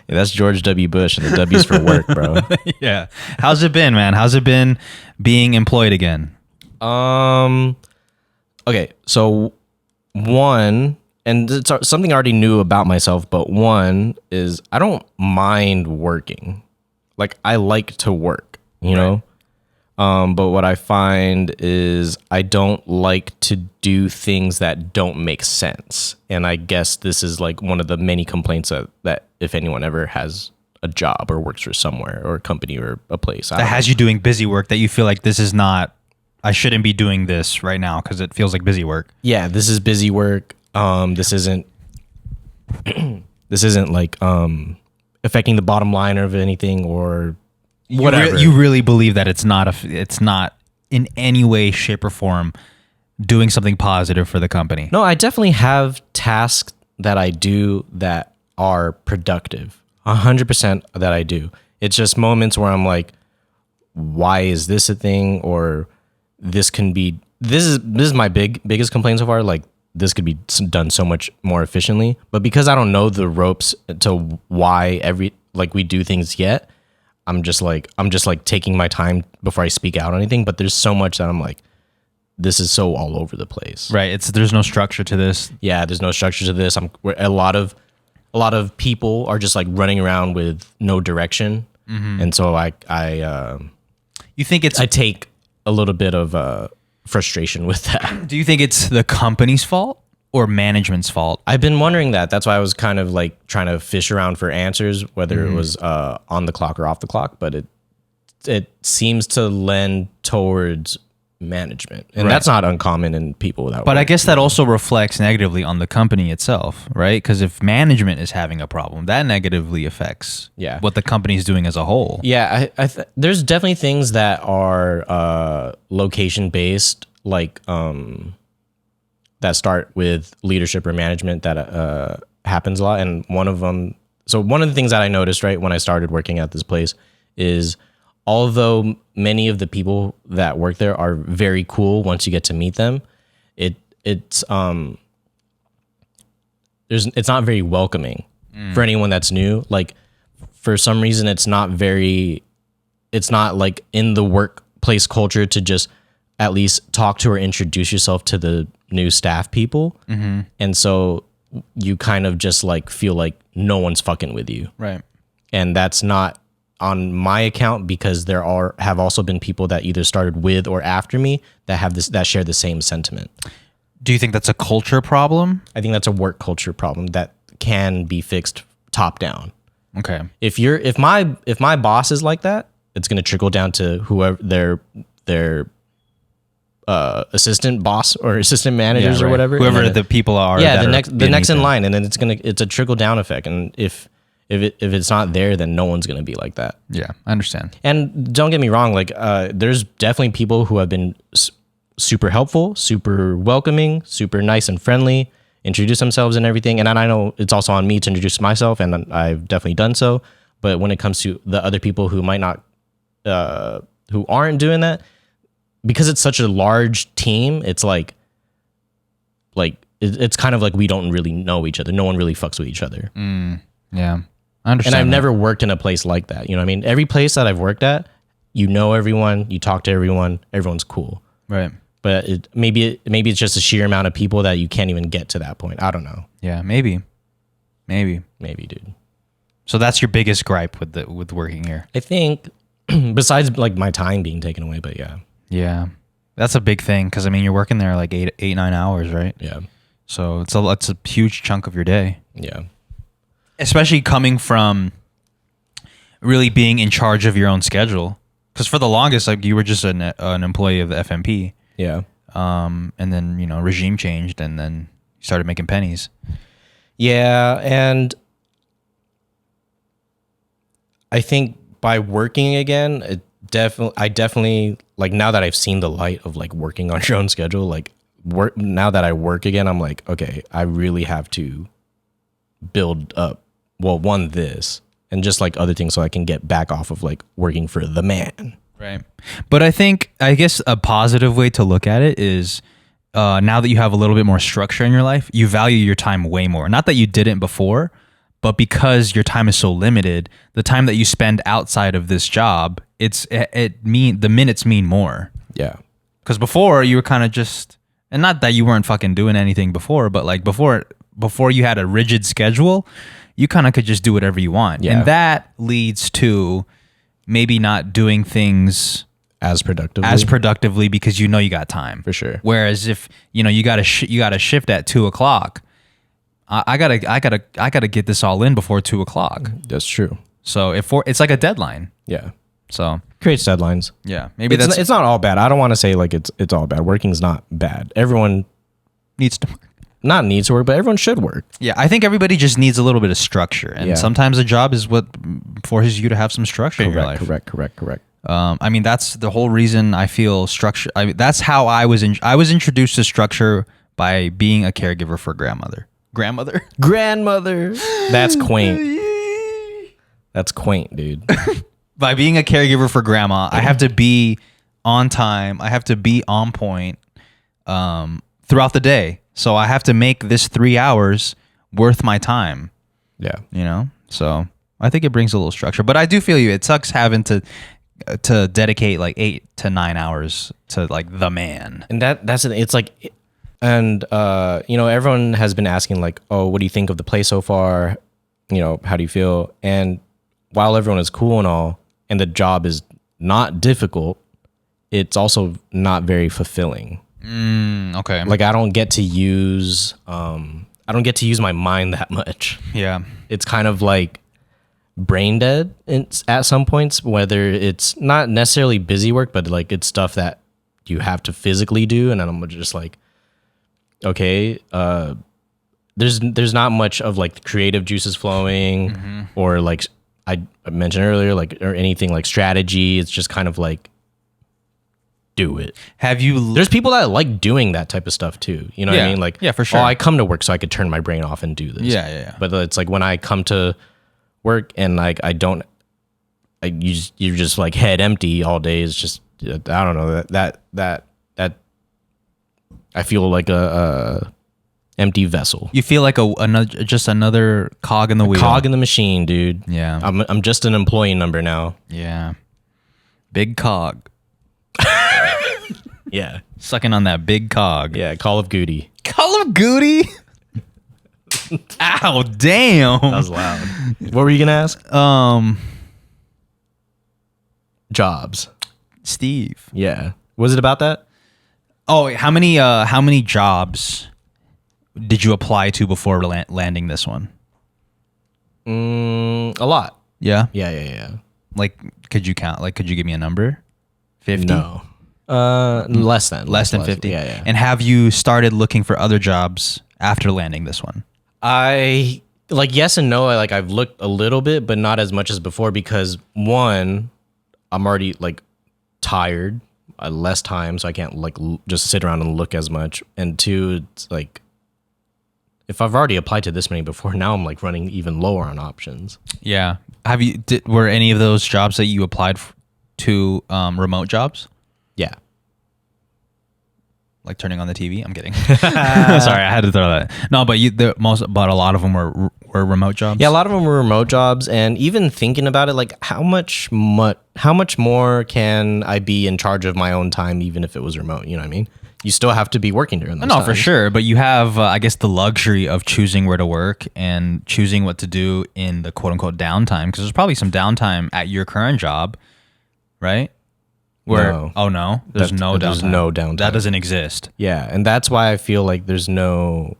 Yeah, that's George W. Bush, and the W's for work, bro. Yeah. How's it been, man? How's it been being employed again? Okay, so one, and it's something I already knew about myself, but one is I don't mind working. Like, I like to work, you know? But what I find is I don't like to do things that don't make sense. And I guess this is like one of the many complaints that if anyone ever has a job or works for somewhere or a company or a place. That has you doing busy work that you feel like this is not, I shouldn't be doing this right now because it feels like busy work. Yeah, this is busy work. This isn't like affecting the bottom line of anything or whatever. You really believe that it's not in any way, shape, or form doing something positive for the company. No, I definitely have tasks that I do that are productive. 100% that I do. It's just moments where I'm like, why is this a thing? Or this is my biggest complaint so far. Like, this could be done so much more efficiently. But because I don't know the ropes to why we do things yet, I'm just like taking my time before I speak out on anything. But there's so much that I'm like, this is so all over the place. Right. There's no structure to this. Yeah, there's no structure to this. A lot of people are just like running around with no direction. Mm-hmm. And so I take a little bit of frustration with that. Do you think it's the company's fault or management's fault? I've been wondering that. That's why I was kind of like trying to fish around for answers, whether it was on the clock or off the clock. But it seems to lend towards management, and that's not uncommon in people without. But I guess that also reflects negatively on the company itself, right? Because if management is having a problem, that negatively affects what the company's doing as a whole. Yeah, there's definitely things that are location based, like that start with leadership or management that happens a lot. And one of the things that I noticed right when I started working at this place is, although many of the people that work there are very cool once you get to meet them, it's not very welcoming for anyone that's new. Like, for some reason, it's not like in the workplace culture to just at least talk to or introduce yourself to the new staff people. Mm-hmm. And so you kind of just like feel like no one's fucking with you. Right. And that's not on my account, because there have also been people that either started with or after me that share the same sentiment. Do you think that's a culture problem? I think that's a work culture problem that can be fixed top down. Okay. If my boss is like that, it's going to trickle down to whoever their assistant boss or assistant managers or whatever. Whoever the people are. Yeah, the next in line, and then it's a trickle down effect. And if it's not there, then no one's going to be like that. Yeah, I understand. And don't get me wrong, like there's definitely people who have been super helpful, super welcoming, super nice and friendly, introduce themselves and everything. And I know it's also on me to introduce myself, and I've definitely done so. But when it comes to the other people who might not, who aren't doing that, because it's such a large team, it's like it's kind of like we don't really know each other. No one really fucks with each other. Yeah. I understand. And I've never worked in a place like that. You know what I mean? Every place that I've worked at, you know everyone, you talk to everyone, everyone's cool. Right. But maybe it's just a sheer amount of people that you can't even get to that point. I don't know. Yeah, maybe. Maybe, dude. So that's your biggest gripe with working here. I think, besides like my time being taken away, but yeah. Yeah, that's a big thing because I mean you're working there like 8-9 hours, right? Yeah. So it's a huge chunk of your day. Yeah. Especially coming from really being in charge of your own schedule. Because for the longest, like you were just an employee of the FMP. Yeah. And then, regime changed and then you started making pennies. Yeah. And I think by working again, I definitely like now that I've seen the light of like working on your own schedule, like now that I work again, I'm like, okay, I really have to build up. Well, this and just like other things so I can get back off of like working for the man. Right. But I guess a positive way to look at it is now that you have a little bit more structure in your life, you value your time way more. Not that you didn't before, but because your time is so limited, the time that you spend outside of this job, the minutes mean more. Yeah. Because before you were kind of just, and not that you weren't fucking doing anything before, but like before you had a rigid schedule, you kind of could just do whatever you want. Yeah. And that leads to maybe not doing things as productively because you got time. For sure. Whereas if, you got a shift at 2:00, I gotta get this all in before 2:00. That's true. So it's like a deadline. Yeah. So creates deadlines. Yeah. Maybe it's not all bad. I don't want to say like it's all bad. Working's not bad. Everyone needs to work. Not needs to work, but everyone should work. Yeah, I think everybody just needs a little bit of structure, and sometimes a job is what forces you to have some structure in your life. Correct. I mean, that's the whole reason I feel structure. That's how I was introduced to structure by being a caregiver for grandmother. That's quaint. That's quaint, dude. By being a caregiver for grandma, I have to be on time. I have to be on point throughout the day. So I have to make this 3 hours worth my time. Yeah. So I think it brings a little structure, but I do feel you. It sucks having to dedicate like 8 to 9 hours to like the man. And it's like, and everyone has been asking like, oh, what do you think of the play so far? How do you feel? And while everyone is cool and all, and the job is not difficult, it's also not very fulfilling. Okay. Like I don't get to use my mind that much. Yeah. It's kind of like brain dead at some points, whether it's not necessarily busy work, but like it's stuff that you have to physically do. And then I'm just like, okay, there's not much of like creative juices flowing or like I mentioned earlier, like, or anything like strategy. It's just kind of like, do it. There's people that like doing that type of stuff too. You know what I mean? Like, yeah, for sure. Oh, I come to work so I could turn my brain off and do this. Yeah. But it's like when I come to work and like you're just like head empty all day. It's just, I don't know, that I feel like a empty vessel. You feel like another cog in the wheel. Cog in the machine, dude. Yeah. I'm just an employee number now. Yeah. Big cog. Yeah. Sucking on that big cog. Yeah, Call of Duty. Call of Duty? Ow, damn. That was loud. What were you gonna ask? Jobs. Steve. Yeah. Was it about that? Oh, how many jobs did you apply to before landing this one? A lot. Yeah? Yeah. Like, could you count? Like, could you give me a number? 50? No. Less than 50. Yeah. And have you started looking for other jobs after landing this one? I like yes and no. I've looked a little bit, but not as much as before because one, I'm already like tired, less time, so I can't like just sit around and look as much. And two, it's like if I've already applied to this many before, now I'm like running even lower on options. Yeah. Were any of those jobs that you applied to remote jobs? Yeah. Like turning on the TV? I'm kidding. Sorry, I had to throw that. No, but a lot of them were remote jobs. Yeah, a lot of them were remote jobs, and even thinking about it, like how much more can I be in charge of my own time, even if it was remote? You know what I mean? you still have to be working during those No, times. for sure. But you have, I guess, the luxury of choosing where to work and choosing what to do in the quote unquote downtime. Because there's probably some downtime at your current job, right? Where, No. oh no, there's no downtime. There's no downtime. That doesn't exist. Yeah, and that's why I feel like there's no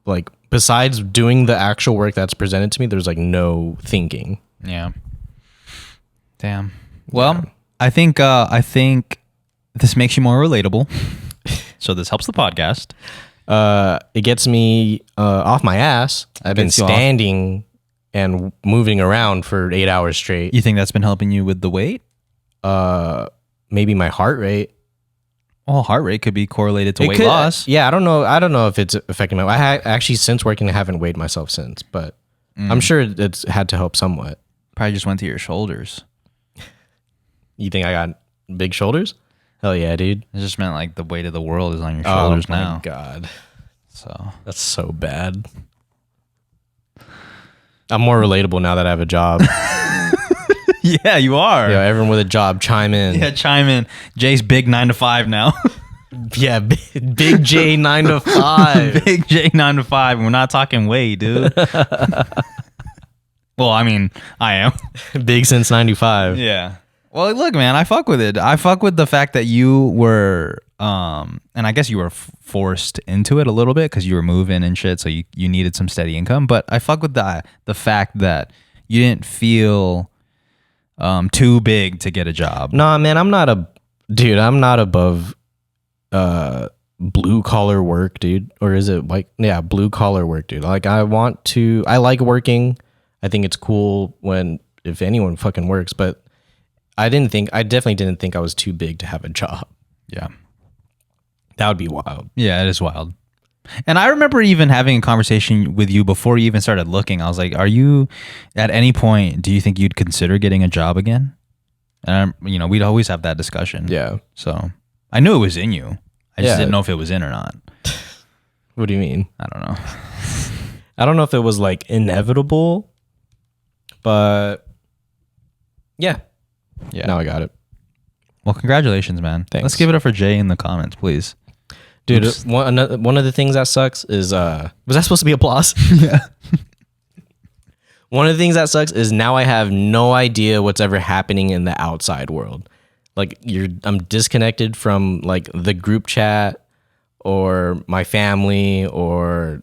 like, besides doing the actual work that's presented to me, there's like no thinking. Yeah. Damn. Well, I think this makes you more relatable. So this helps the podcast. It gets me off my ass. I've been Gets you off. standing and moving around for 8 hours straight. You think that's been helping you with the weight? Maybe my heart rate. Well, heart rate could be correlated to It weight could- loss. Yeah, I don't know if it's affecting my. Actually, since working, I haven't weighed myself since, but I'm sure it's had to help somewhat. Probably just went to your shoulders. You think I got big shoulders? Hell yeah, dude. It just meant like the weight of the world is on your shoulders oh my now. God, So that's so bad. I'm more relatable now that I have a job. yeah, you are. Yeah, everyone with a job, chime in. Yeah, chime in. Jay's big 9 to 5 now. Yeah, big J 9 to 5. Big J 9 to 5. We're not talking weight, dude. Well, I mean, I am. Big since 95. Yeah. Well, look, man, I fuck with it. I fuck with the fact that you were, and I guess you were forced into it a little bit because you were moving and shit, so you needed some steady income. But I fuck with the fact that you didn't feel too big to get a job. Nah, man, I'm not above blue collar work, dude. Or is it like, yeah, blue collar work, dude. Like, I like working. I think it's cool if anyone fucking works, but I definitely didn't think I was too big to have a job. Yeah. That would be wild. Yeah, it is wild. And I remember even having a conversation with you before you even started looking. I was like, at any point, do you think you'd consider getting a job again? And, we'd always have that discussion. Yeah. So I knew it was in you. I just Yeah. didn't know if it was in or not. What do you mean? I don't know. I don't know if it was like inevitable, but yeah. Yeah. Now I got it. Well, congratulations, man. Thanks. Let's give it up for Jay in the comments, please. Dude, Oops. one of the things that sucks is was that supposed to be applause? Yeah. One of the things that sucks is now I have no idea what's ever happening in the outside world. Like, I'm disconnected from like the group chat or my family or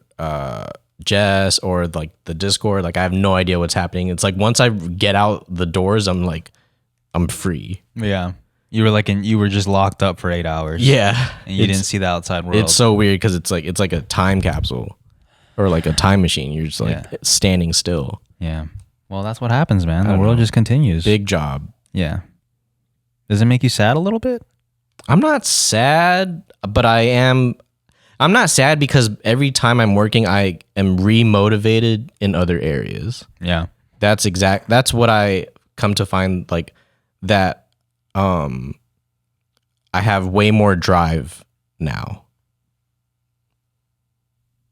Jess or like the Discord. Like, I have no idea what's happening. It's like once I get out the doors, I'm free. Yeah. You were just locked up for 8 hours. Yeah. And you didn't see the outside world. It's so weird because it's like a time capsule or like a time machine. You're just like standing still. Yeah. Well, that's what happens, man. The don't world know. just continues. Big job. Yeah. Does it make you sad a little bit? I'm not sad, but I'm not sad because every time I'm working, I am remotivated in other areas. Yeah. That's what I come to find, like, that I have way more drive now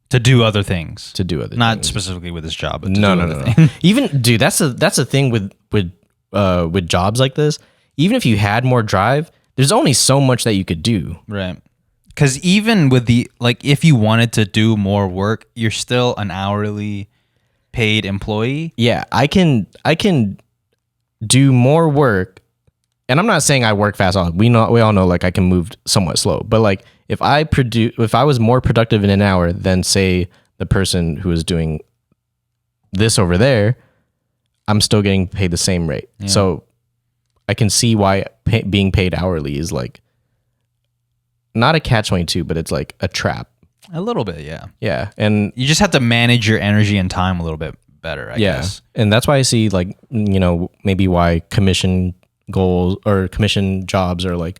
To do other things. to do other Not things. specifically with this job, but to No, do no, other no, things. no. Even, dude, that's a thing with jobs like this. Even if you had more drive, there's only so much that you could do. Right. Because even with if you wanted to do more work, you're still an hourly paid employee. Yeah, I can do more work, and I'm not saying I work fast. We all know, like, I can move somewhat slow, but like if I was more productive in an hour than, say, the person who is doing this over there, I'm still getting paid the same rate. Yeah. So I can see why being paid hourly is like not a catch-22, but it's like a trap. A little bit, yeah. Yeah, and You just have to manage your energy and time a little bit better, I guess. and that's why I see, like, maybe why commission goals or commission jobs are like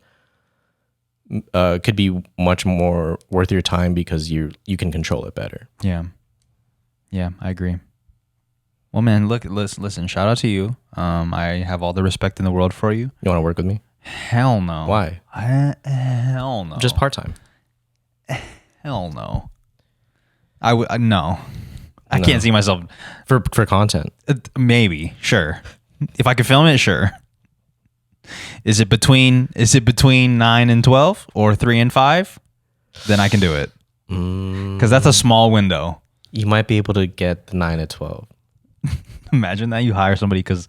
could be much more worth your time because you can control it better. Yeah. Yeah, I agree. Well, man, listen, shout out to you. I have all the respect in the world for you. You want to work with me? Hell no. Why? Hell no. Just part-time. Hell no. No. I No. can't see myself. For content. Maybe, sure. If I could film it, sure. Is it between 9 and 12 or 3 and 5? Then I can do it. Because that's a small window. You might be able to get the 9 to 12. Imagine that you hire somebody because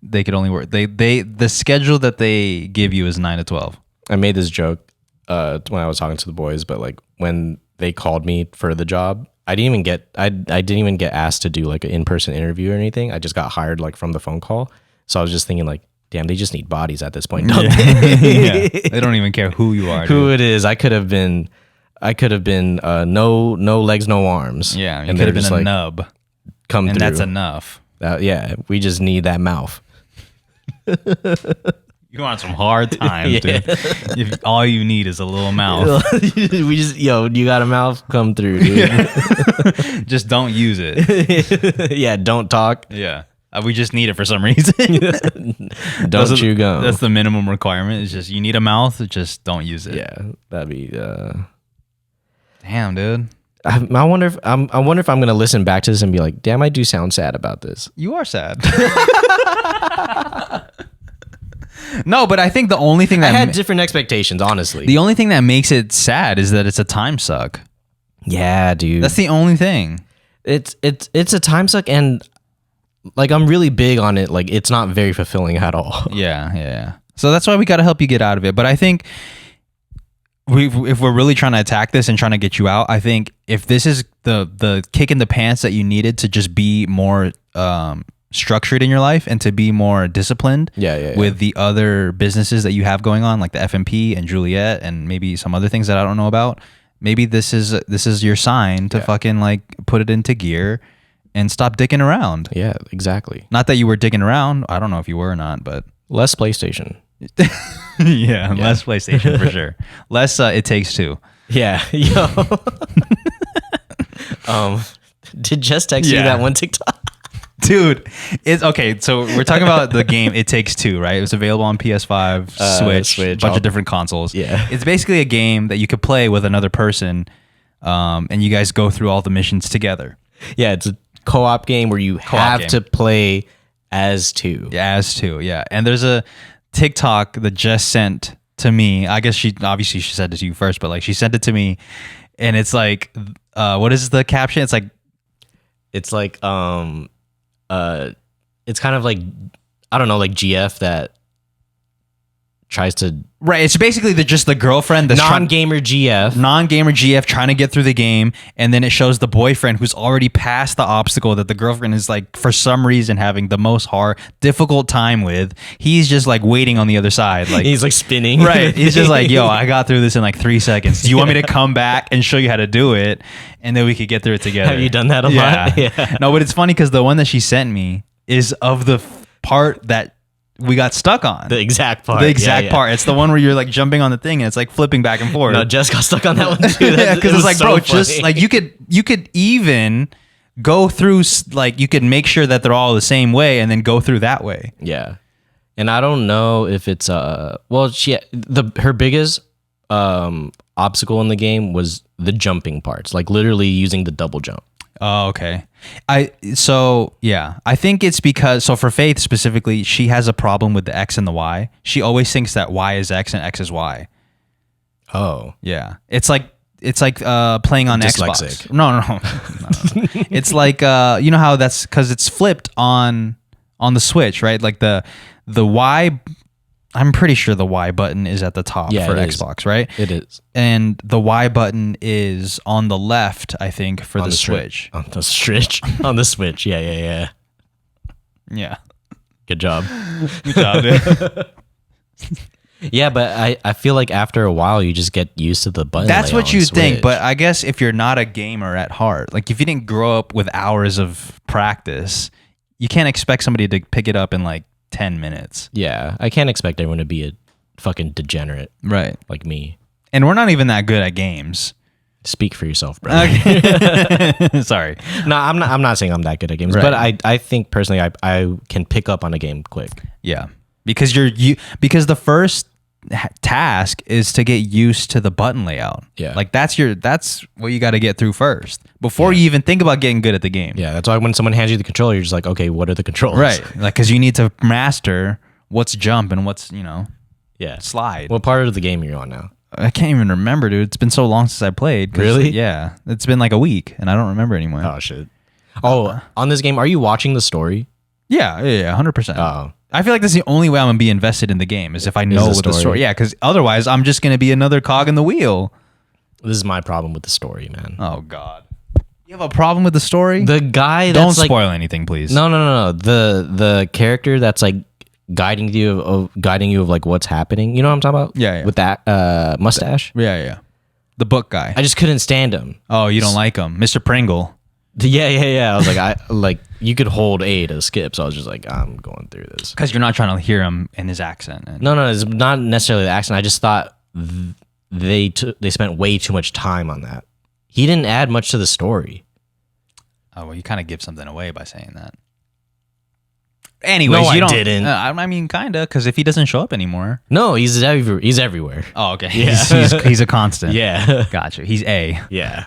they could only work. The schedule that they give you is 9 to 12. I made this joke when I was talking to the boys, but like when they called me for the job, I didn't even get asked to do like an in-person interview or anything. I just got hired like from the phone call. So I was just thinking like, damn, they just need bodies at this point, don't they? Yeah. They don't even care who you are. Who it is. I could have been no legs, no arms. Yeah, you could have been a nub. Come and through. That's enough. Yeah, we just need that mouth. You want some hard times, dude. If all you need is a little mouth. You got a mouth? Come through, dude. Yeah. Just don't use it. Yeah, don't talk. Yeah. We just need it for some reason. Don't chew gum. That's the minimum requirement. It's just you need a mouth, just don't use it. Yeah, that'd be. Damn, dude. I wonder if I'm gonna listen back to this and be like, damn, I do sound sad about this. You are sad. No, but I think the only thing that I had different expectations, honestly. The only thing that makes it sad is that it's a time suck. Yeah, dude. That's the only thing. It's a time suck, and like I'm really big on it. Like it's not very fulfilling at all. Yeah. So that's why we got to help you get out of it. But I think if we're really trying to attack this and trying to get you out, I think if this is the kick in the pants that you needed to just be more structured in your life and to be more disciplined with the other businesses that you have going on, like the FMP and Juliet and maybe some other things that I don't know about, maybe this is your sign to fucking like put it into gear and stop dicking around. Yeah, exactly. Not that you were dicking around. I don't know if you were or not, but less PlayStation. Yeah, less PlayStation for sure. Less It Takes Two. Yeah. Yo. Did Jess text you that one TikTok? Dude, it's okay. So we're talking about the game It Takes Two, right? It was available on PS5, Switch, bunch of different consoles. Yeah. It's basically a game that you could play with another person, and you guys go through all the missions together. Yeah, it's a co-op game where you have to play as two. Yeah, as two, yeah. And there's a TikTok that Jess sent to me. I guess she sent it to you first, but like she sent it to me, and it's like, what is the caption? It's like it's kind of like, I don't know, like GF that tries to... Right, it's basically just the girlfriend that's non-gamer GF trying to get through the game, and then it shows the boyfriend who's already past the obstacle that the girlfriend is like for some reason having the most difficult time with. He's just like waiting on the other side, like he's like spinning. Right, he's just like, yo, I got through this in like 3 seconds. Do you want me to come back and show you how to do it, and then we could get through it together? Have you done that a lot? Yeah. No, but it's funny because the one that she sent me is of the part that we got stuck on. The exact part. Part. It's the one where you're like jumping on the thing and it's like flipping back and forth. No, Jess got stuck on that one too. Yeah, because it's like, so bro, funny. Just like you could even go through, like you could make sure that they're all the same way and then go through that way. Yeah. And I don't know if it's her biggest obstacle in the game was the jumping parts, like literally using the double jump. Oh, okay. I think it's because, so for Faith specifically, she has a problem with the X and the Y. She always thinks that Y is X and X is Y. Oh. Yeah. It's like playing on Dyslexic. Xbox. No. It's like you know how that's because it's flipped on the Switch, right? Like the Y, I'm pretty sure the Y button is at the top for Xbox, right? It is. And the Y button is on the left, I think, for the Switch. On the Switch. On the Switch. Yeah. Yeah. Good job. Good job, dude. Yeah, but I feel like after a while you just get used to the button. That's what you think, but I guess if you're not a gamer at heart, like if you didn't grow up with hours of practice, you can't expect somebody to pick it up in like 10 minutes. Yeah, I can't expect everyone to be a fucking degenerate, right? Like me. And we're not even that good at games. Speak for yourself, brother. Okay. Sorry. No, I'm not saying I'm that good at games, right. but I think personally I can pick up on a game quick. Yeah, because because the first task is to get used to the button layout. Yeah, like that's what you got to get through first before you even think about getting good at the game. Yeah, that's why when someone hands you the controller, you're just like, okay, what are the controls? Right, like because you need to master what's jump and what's, Yeah. slide. What part of the game are you on now? I can't even remember, dude. It's been so long since I played. Really? Yeah. It's been like a week, and I don't remember anymore. Oh, shit. Oh, on this game, are you watching the story? Yeah, 100%. Oh. I feel like that's the only way I'm going to be invested in the game is if I know what the story. Yeah, because otherwise I'm just going to be another cog in the wheel. This is my problem with the story, man. Oh, God. You have a problem with the story? The guy Don't that's spoil anything, please. No. The character that's like guiding you of like what's happening. You know what I'm talking about? Yeah. With that mustache. Yeah. The book guy. I just couldn't stand him. Oh, you don't like him. Mr. Pringle. Yeah. I was like, you could hold A to skip, so I was just like, I'm going through this. Because you're not trying to hear him in his accent. No, it's not necessarily the accent. I just thought they spent way too much time on that. He didn't add much to the story. Oh, well, you kind of give something away by saying that. Anyways, No, you I don't. didn't. I mean, kind of, because if he doesn't show up anymore. No, he's everywhere. Oh, okay. Yeah. He's a constant. Yeah. Gotcha. He's A. Yeah.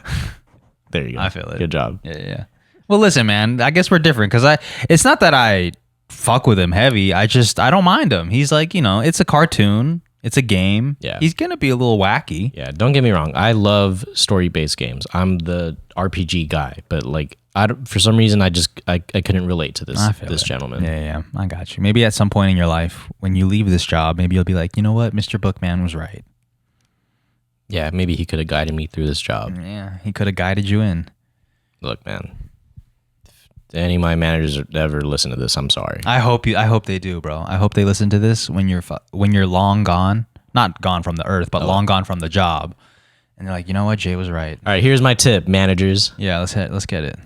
There you go. I feel it. Good job. Yeah. Well, listen, man. I guess we're different because it's not that I fuck with him heavy. I don't mind him. He's like, it's a cartoon. It's a game. Yeah. He's gonna be a little wacky. Yeah. Don't get me wrong. I love story-based games. I'm the RPG guy, but like, for some reason, I couldn't relate to this gentleman. Yeah. I got you. Maybe at some point in your life, when you leave this job, maybe you'll be like, you know what, Mr. Bookman was right. Yeah. Maybe he could have guided me through this job. Yeah. He could have guided you in. Look, man. If any of my managers ever listen to this, I'm sorry. I hope they do, bro. I hope they listen to this when you're long gone, not gone from the earth, but long gone from the job, and they're like, you know what, Jay was right. All right, here's my tip, managers. Yeah, let's get it.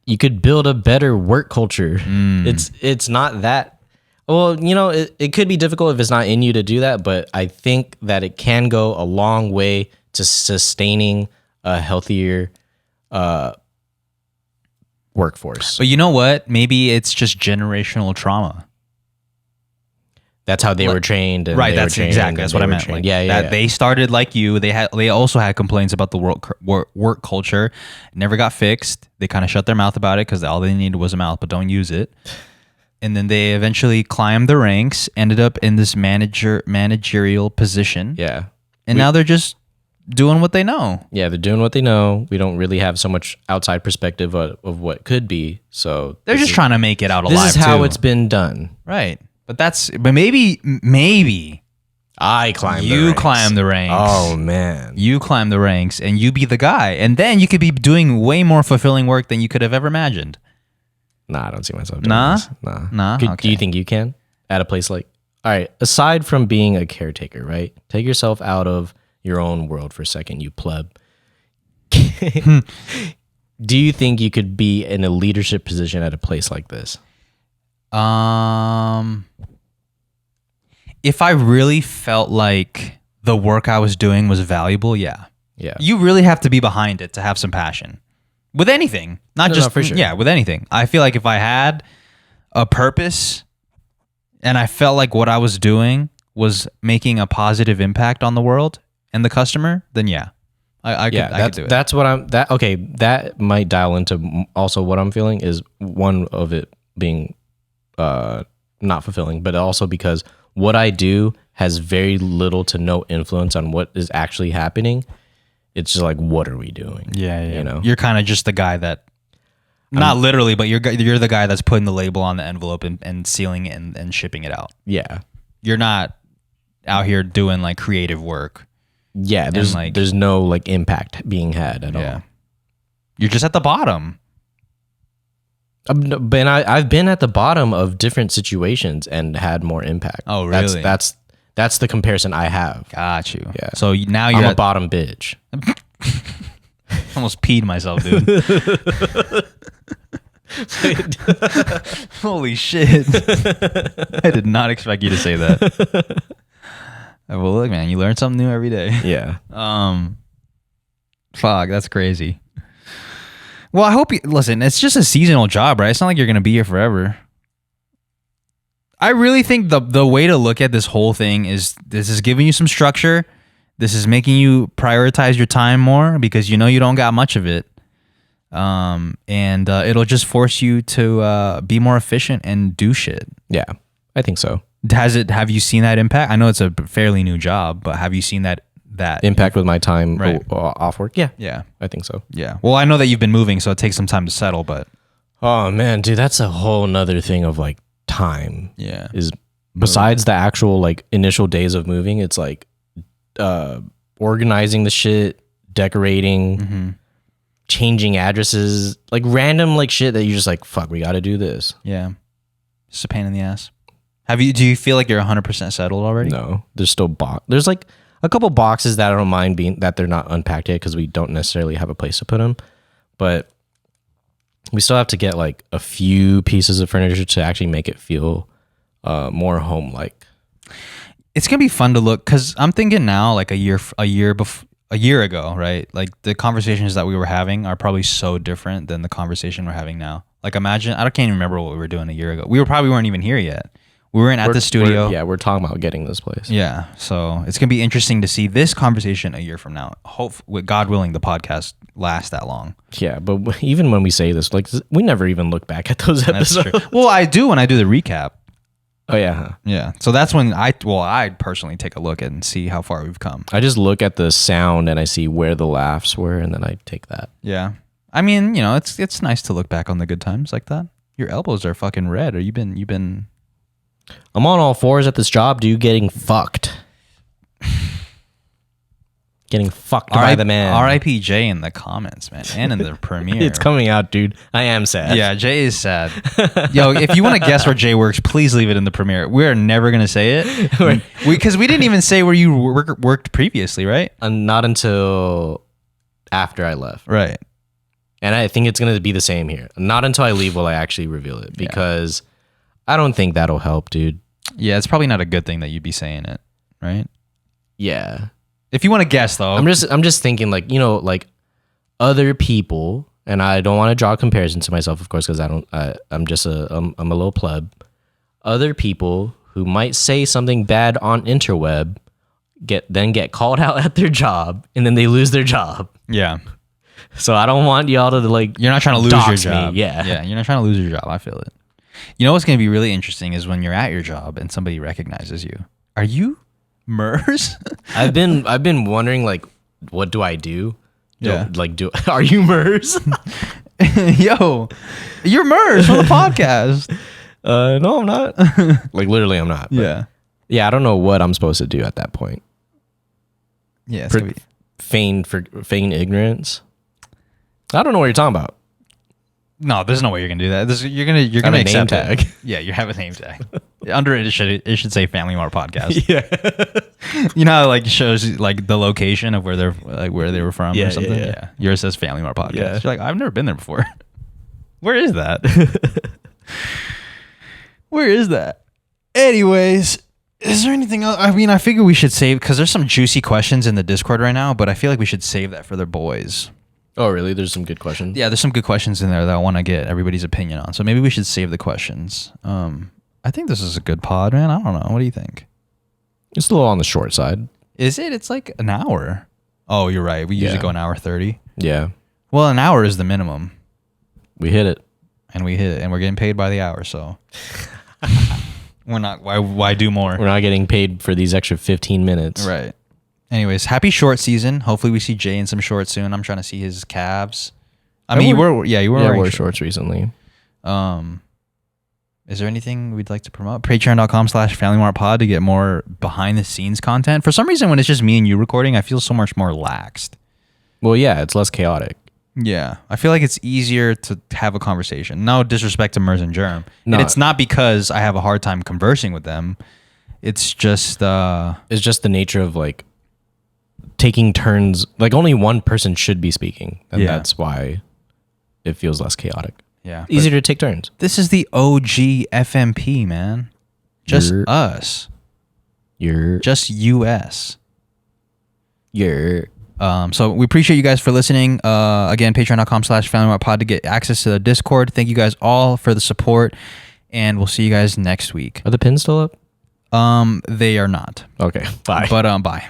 You could build a better work culture. It's not that. Well, it could be difficult if it's not in you to do that, but I think that it can go a long way to sustaining a healthier workforce. But you know what? Maybe it's just generational trauma. That's how they were trained. And right. That's what I meant. Like, yeah. They started like you. They also had complaints about the work culture. It never got fixed. They kind of shut their mouth about it because all they needed was a mouth, but don't use it. And then they eventually climbed the ranks, ended up in this managerial position. Yeah. And now they're just doing what they know. Yeah, they're doing what they know. We don't really have so much outside perspective of what could be. So they're just trying to make it out alive. This is how it's been done. Right. But maybe I climb climb the ranks. Oh man. You climb the ranks and you be the guy. And then you could be doing way more fulfilling work than you could have ever imagined. Nah, I don't see myself doing this. Nah. Okay. Do you think you can at a place like, all right, aside from being a caretaker, right? Take yourself out of your own world for a second, you pleb. Do you think you could be in a leadership position at a place like this? If I really felt like the work I was doing was valuable, yeah. Yeah. You really have to be behind it to have some passion. With anything. Not just for sure. Yeah, with anything. I feel like if I had a purpose and I felt like what I was doing was making a positive impact on the world and the customer, then yeah. I could do it. That's what that might dial into also what I'm feeling is one of it being not fulfilling, but also because what I do has very little to no influence on what is actually happening. It's just like, what are we doing? Yeah. You're kind of just the guy that, not literally, but you're the guy that's putting the label on the envelope and sealing it and shipping it out. Yeah. You're not out here doing like creative work. Yeah, there's no like impact being had at all. You're just at the bottom. But I've been at the bottom of different situations and had more impact. Oh, really? That's the comparison I have. Got you. Yeah. So now you're I'm a bottom bitch. Almost peed myself, dude. Holy shit. I did not expect you to say that. Well, look, man, you learn something new every day. Yeah. Fuck, that's crazy. Well, I hope listen, it's just a seasonal job, right? It's not like you're going to be here forever. I really think the way to look at this whole thing is this is giving you some structure. This is making you prioritize your time more because you know you don't got much of it. And it'll just force you to be more efficient and do shit. Yeah. I think so. Have you seen that impact? I know it's a fairly new job, but have you seen that impact with my time Right. off work? Yeah. Yeah. I think so. Yeah. Well, I know that you've been moving, so it takes some time to settle, but Oh man, dude, that's a whole nother thing of like time. yeah. Is besides the actual like initial days of moving, it's like organizing the shit, decorating, changing addresses, like random like shit that you just like, fuck, we got to do this. Yeah. It's a pain in the ass. Do you feel like you're 100% settled already? No, there's still there's like a couple boxes that I don't mind being that they're not unpacked yet because we don't necessarily have a place to put them, but we still have to get like a few pieces of furniture to actually make it feel more home-like. It's gonna be fun to look because I'm thinking now, like a year ago, right? Like the conversations that we were having are probably so different than the conversation we're having now. Like imagine, I can't even remember what we were doing a year ago. We weren't even here yet. We weren't at the studio. We're talking about getting this place. Yeah, so it's gonna be interesting to see this conversation a year from now. With God willing, the podcast lasts that long. Yeah, but even when we say this, like we never even look back at those That's episodes. true. Well, I do when I do the recap. Oh yeah, Yeah, so that's when I personally take a look and see how far we've come. I just look at the sound and I see where the laughs were, and then I take that. Yeah, I mean, it's nice to look back on the good times like that. Your elbows are fucking red. Or you've been. I'm on all fours at this job, dude. Getting fucked. Getting fucked by the man. R.I.P. Jay in the comments, man, and in the premiere. It's coming out, dude. I am sad. Yeah, Jay is sad. Yo, if you want to guess where Jay works, please leave it in the premiere. We're never gonna say it because we didn't even say where you worked previously, right? Not until after I left. Right. And I think it's gonna be the same here. Not until I leave will I actually reveal it because I don't think that'll help, dude. Yeah, it's probably not a good thing that you'd be saying it, right? Yeah. If you want to guess, though, I'm just thinking like, like other people, and I don't want to draw a comparison to myself, of course, because I'm a little pleb. Other people who might say something bad on interweb get called out at their job, and then they lose their job. Yeah. So I don't want y'all to like. You're not trying to lose your dox job. me. Yeah. Yeah. You're not trying to lose your job. I feel it. You know what's going to be really interesting is when you're at your job and somebody recognizes you. Are you Merz? I've been wondering like, what do I do? Yeah. Are you Merz? Yo, you're Merz from the podcast. No, I'm not. Like literally, I'm not. Yeah. Yeah, I don't know what I'm supposed to do at that point. Yeah. It's gonna be. Feign ignorance. I don't know what you're talking about. No, there's no way you're gonna do that. You're gonna a name accept tag. it. Yeah, you have a name tag. Under it should say Family Mart Podcast. Yeah. You know how like it shows like the location of where they were from Yeah, or something. yeah. Yeah. Yours says Family Mart Podcast. Yeah. You're like, I've never been there before. Where is that? Where is that? Anyways, is there anything else? I mean, I figure we should save because there's some juicy questions in the Discord right now, but I feel like we should save that for the boys. Oh, really? There's some good questions. Yeah, there's some good questions in there that I want to get everybody's opinion on. So maybe we should save the questions. I think this is a good pod, man. I don't know. What do you think? It's a little on the short side. Is it? It's like an hour. Oh, you're right. We usually go an hour 30. Yeah. Well, an hour is the minimum. We hit it. And we hit it. And we're getting paid by the hour, so we're not why do more? We're not getting paid for these extra 15 minutes. Right. Anyways, happy short season. Hopefully we see Jay in some shorts soon. I'm trying to see his calves. I mean, you were wearing shorts recently. Is there anything we'd like to promote? Patreon.com/FamilyMartPod to get more behind the scenes content. For some reason, when it's just me and you recording, I feel so much more laxed. Well, yeah, it's less chaotic. Yeah. I feel like it's easier to have a conversation. No disrespect to Merz and Germ. No. And it's not because I have a hard time conversing with them. It's just the nature of like taking turns. Like only one person should be speaking. And that's why it feels less chaotic. Yeah. Easier to take turns. This is the OG FMP, man. Just us. Just US. So we appreciate you guys for listening. Again, patreon.com/FamilyMartPod to get access to the Discord. Thank you guys all for the support, and we'll see you guys next week. Are the pins still up? They are not. Okay. Bye. But bye.